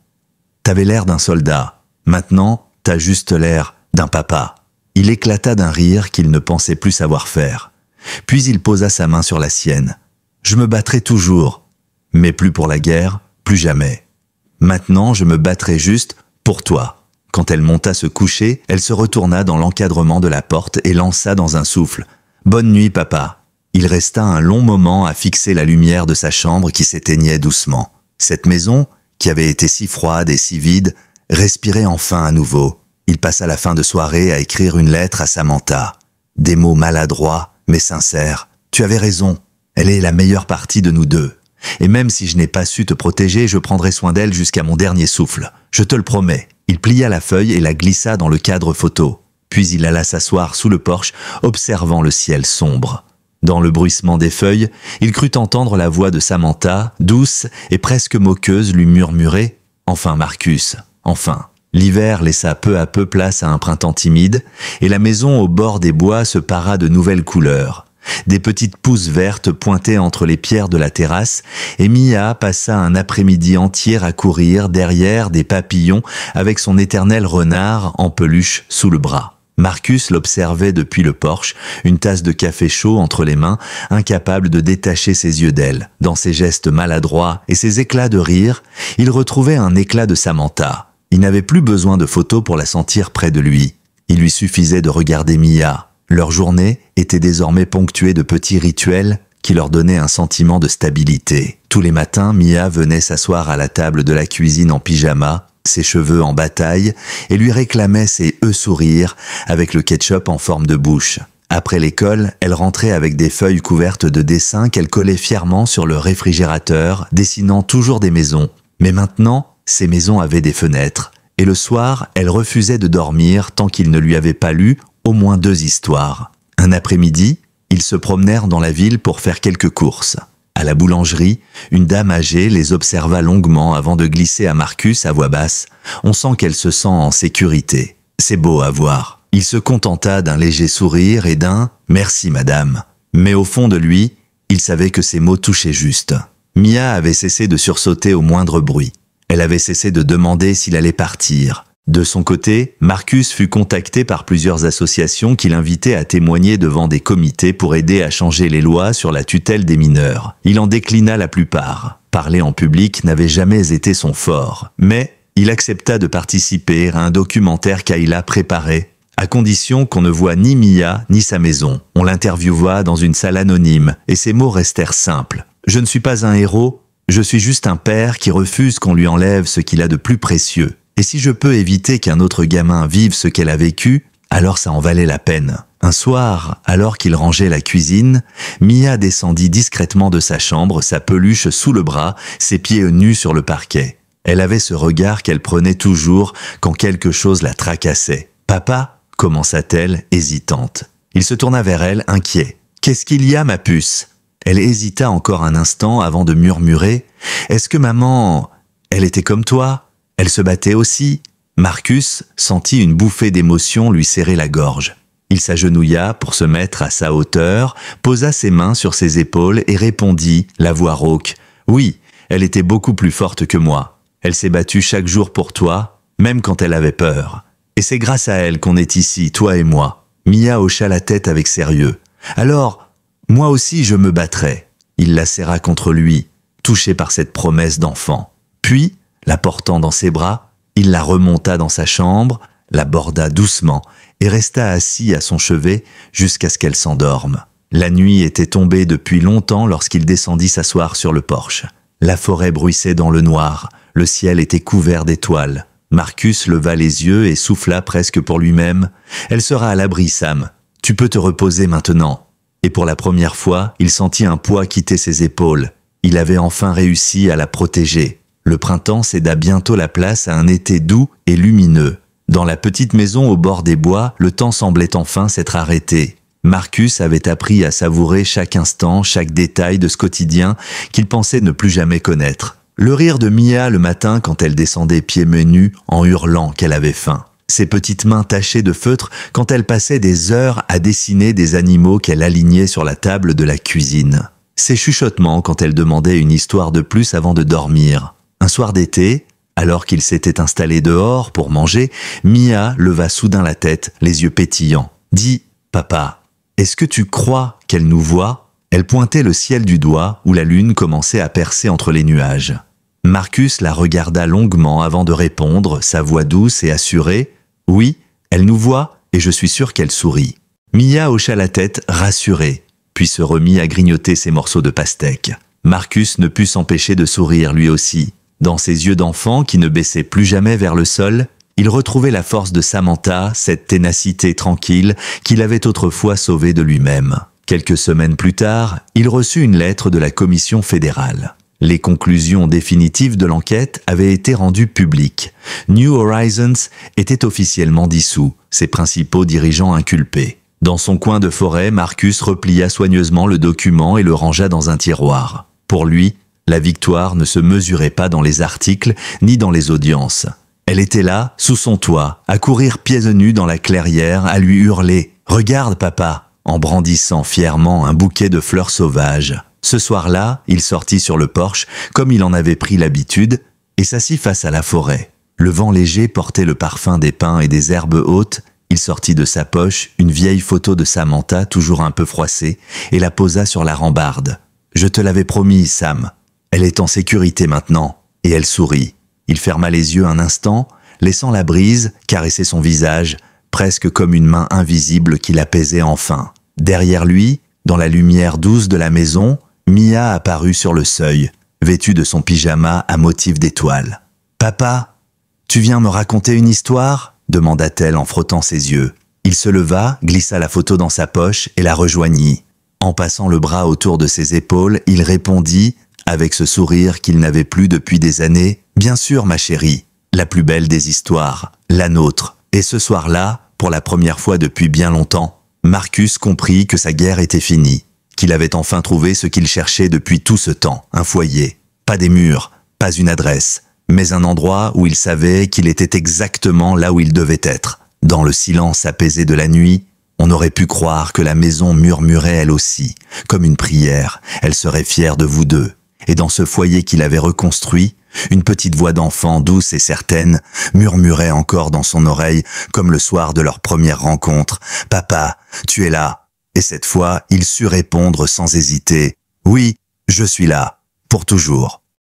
t'avais l'air d'un soldat. Maintenant, t'as juste l'air d'un papa. » Il éclata d'un rire qu'il ne pensait plus savoir faire. Puis il posa sa main sur la sienne. « Je me battrai toujours, mais plus pour la guerre, plus jamais. Maintenant, je me battrai juste pour toi. » Quand elle monta se coucher, elle se retourna dans l'encadrement de la porte et lança dans un souffle. « Bonne nuit, papa. » Il resta un long moment à fixer la lumière de sa chambre qui s'éteignait doucement. Cette maison, qui avait été si froide et si vide, respirait enfin à nouveau. Il passa la fin de soirée à écrire une lettre à Samantha. Des mots maladroits, mais sincères. « Tu avais raison, elle est la meilleure partie de nous deux. Et même si je n'ai pas su te protéger, je prendrai soin d'elle jusqu'à mon dernier souffle. Je te le promets. » Il plia la feuille et la glissa dans le cadre photo. Puis il alla s'asseoir sous le porche, observant le ciel sombre. Dans le bruissement des feuilles, il crut entendre la voix de Samantha, douce et presque moqueuse, lui murmurer « Enfin, Marcus, enfin !» L'hiver laissa peu à peu place à un printemps timide, et la maison au bord des bois se para de nouvelles couleurs. Des petites pousses vertes pointaient entre les pierres de la terrasse, et Mia passa un après-midi entier à courir derrière des papillons avec son éternel renard en peluche sous le bras. Marcus l'observait depuis le porche, une tasse de café chaud entre les mains, incapable de détacher ses yeux d'elle. Dans ses gestes maladroits et ses éclats de rire, il retrouvait un éclat de Samantha. Il n'avait plus besoin de photos pour la sentir près de lui. Il lui suffisait de regarder Mia. Leur journée était désormais ponctuée de petits rituels qui leur donnaient un sentiment de stabilité. Tous les matins, Mia venait s'asseoir à la table de la cuisine en pyjama, ses cheveux en bataille, et lui réclamait ses sourires avec le ketchup en forme de bouche. Après l'école, elle rentrait avec des feuilles couvertes de dessins qu'elle collait fièrement sur le réfrigérateur, dessinant toujours des maisons. Mais maintenant, ces maisons avaient des fenêtres, et le soir, elle refusait de dormir tant qu'il ne lui avait pas lu au moins 2 histoires. Un après-midi, ils se promenèrent dans la ville pour faire quelques courses. À la boulangerie, une dame âgée les observa longuement avant de glisser à Marcus à voix basse. On sent qu'elle se sent en sécurité. C'est beau à voir. Il se contenta d'un léger sourire et d'un « Merci, madame ». Mais au fond de lui, il savait que ces mots touchaient juste. Mia avait cessé de sursauter au moindre bruit. Elle avait cessé de demander s'il allait partir. De son côté, Marcus fut contacté par plusieurs associations qui l'invitaient à témoigner devant des comités pour aider à changer les lois sur la tutelle des mineurs. Il en déclina la plupart. Parler en public n'avait jamais été son fort. Mais il accepta de participer à un documentaire qu'Ayla préparait, à condition qu'on ne voie ni Mia ni sa maison. On l'interviewa dans une salle anonyme, et ses mots restèrent simples. « Je ne suis pas un héros, je suis juste un père qui refuse qu'on lui enlève ce qu'il a de plus précieux. Et si je peux éviter qu'un autre gamin vive ce qu'elle a vécu, alors ça en valait la peine. » Un soir, alors qu'il rangeait la cuisine, Mia descendit discrètement de sa chambre, sa peluche sous le bras, ses pieds nus sur le parquet. Elle avait ce regard qu'elle prenait toujours quand quelque chose la tracassait. « Papa ?» commença-t-elle, hésitante. Il se tourna vers elle, inquiet. « Qu'est-ce qu'il y a, ma puce ?» Elle hésita encore un instant avant de murmurer « Est-ce que maman, elle était comme toi? Elle se battait aussi ?» Marcus sentit une bouffée d'émotion lui serrer la gorge. Il s'agenouilla pour se mettre à sa hauteur, posa ses mains sur ses épaules et répondit, la voix rauque « Oui, elle était beaucoup plus forte que moi. Elle s'est battue chaque jour pour toi, même quand elle avait peur. Et c'est grâce à elle qu'on est ici, toi et moi. » Mia hocha la tête avec sérieux. « Alors, moi aussi je me battrai. » Il la serra contre lui, touché par cette promesse d'enfant. Puis, la portant dans ses bras, il la remonta dans sa chambre, la borda doucement et resta assis à son chevet jusqu'à ce qu'elle s'endorme. La nuit était tombée depuis longtemps lorsqu'il descendit s'asseoir sur le porche. La forêt bruissait dans le noir, le ciel était couvert d'étoiles. Marcus leva les yeux et souffla presque pour lui-même. « Elle sera à l'abri, Sam. Tu peux te reposer maintenant. » Et pour la première fois, il sentit un poids quitter ses épaules. Il avait enfin réussi à la protéger. Le printemps céda bientôt la place à un été doux et lumineux. Dans la petite maison au bord des bois, le temps semblait enfin s'être arrêté. Marcus avait appris à savourer chaque instant, chaque détail de ce quotidien qu'il pensait ne plus jamais connaître. Le rire de Mia le matin quand elle descendait pieds nus en hurlant qu'elle avait faim. Ses petites mains tachées de feutre quand elle passait des heures à dessiner des animaux qu'elle alignait sur la table de la cuisine. Ses chuchotements quand elle demandait une histoire de plus avant de dormir. Un soir d'été, alors qu'il s'était installé dehors pour manger, Mia leva soudain la tête, les yeux pétillants. « Dis, papa, est-ce que tu crois qu'elle nous voit ?» Elle pointait le ciel du doigt où la lune commençait à percer entre les nuages. Marcus la regarda longuement avant de répondre, sa voix douce et assurée. « Oui, elle nous voit et je suis sûr qu'elle sourit. » Mia hocha la tête, rassurée, puis se remit à grignoter ses morceaux de pastèque. Marcus ne put s'empêcher de sourire lui aussi. Dans ses yeux d'enfant qui ne baissaient plus jamais vers le sol, il retrouvait la force de Samantha, cette ténacité tranquille qu'il avait autrefois sauvée de lui-même. Quelques semaines plus tard, il reçut une lettre de la Commission fédérale. Les conclusions définitives de l'enquête avaient été rendues publiques. New Horizons était officiellement dissous, ses principaux dirigeants inculpés. Dans son coin de forêt, Marcus replia soigneusement le document et le rangea dans un tiroir. Pour lui, la victoire ne se mesurait pas dans les articles ni dans les audiences. Elle était là, sous son toit, à courir pieds nus dans la clairière, à lui hurler « Regarde, papa !» en brandissant fièrement un bouquet de fleurs sauvages. Ce soir-là, il sortit sur le porche, comme il en avait pris l'habitude, et s'assit face à la forêt. Le vent léger portait le parfum des pins et des herbes hautes. Il sortit de sa poche une vieille photo de Samantha, toujours un peu froissée, et la posa sur la rambarde. « Je te l'avais promis, Sam. Elle est en sécurité maintenant. » Et elle sourit. Il ferma les yeux un instant, laissant la brise caresser son visage, presque comme une main invisible qui l'apaisait enfin. Derrière lui, dans la lumière douce de la maison, Mia apparut sur le seuil, vêtue de son pyjama à motif d'étoiles. « Papa, tu viens me raconter une histoire ?» demanda-t-elle en frottant ses yeux. Il se leva, glissa la photo dans sa poche et la rejoignit. En passant le bras autour de ses épaules, il répondit, avec ce sourire qu'il n'avait plus depuis des années, « Bien sûr, ma chérie, la plus belle des histoires, la nôtre. » Et ce soir-là, pour la première fois depuis bien longtemps, Marcus comprit que sa guerre était finie, qu'il avait enfin trouvé ce qu'il cherchait depuis tout ce temps, un foyer. Pas des murs, pas une adresse, mais un endroit où il savait qu'il était exactement là où il devait être. Dans le silence apaisé de la nuit, on aurait pu croire que la maison murmurait elle aussi, comme une prière. Elle serait fière de vous deux. Et dans ce foyer qu'il avait reconstruit, une petite voix d'enfant douce et certaine murmurait encore dans son oreille, comme le soir de leur première rencontre. « Papa, tu es là !» Et cette fois, il sut répondre sans hésiter. « Oui, je suis là, pour toujours. »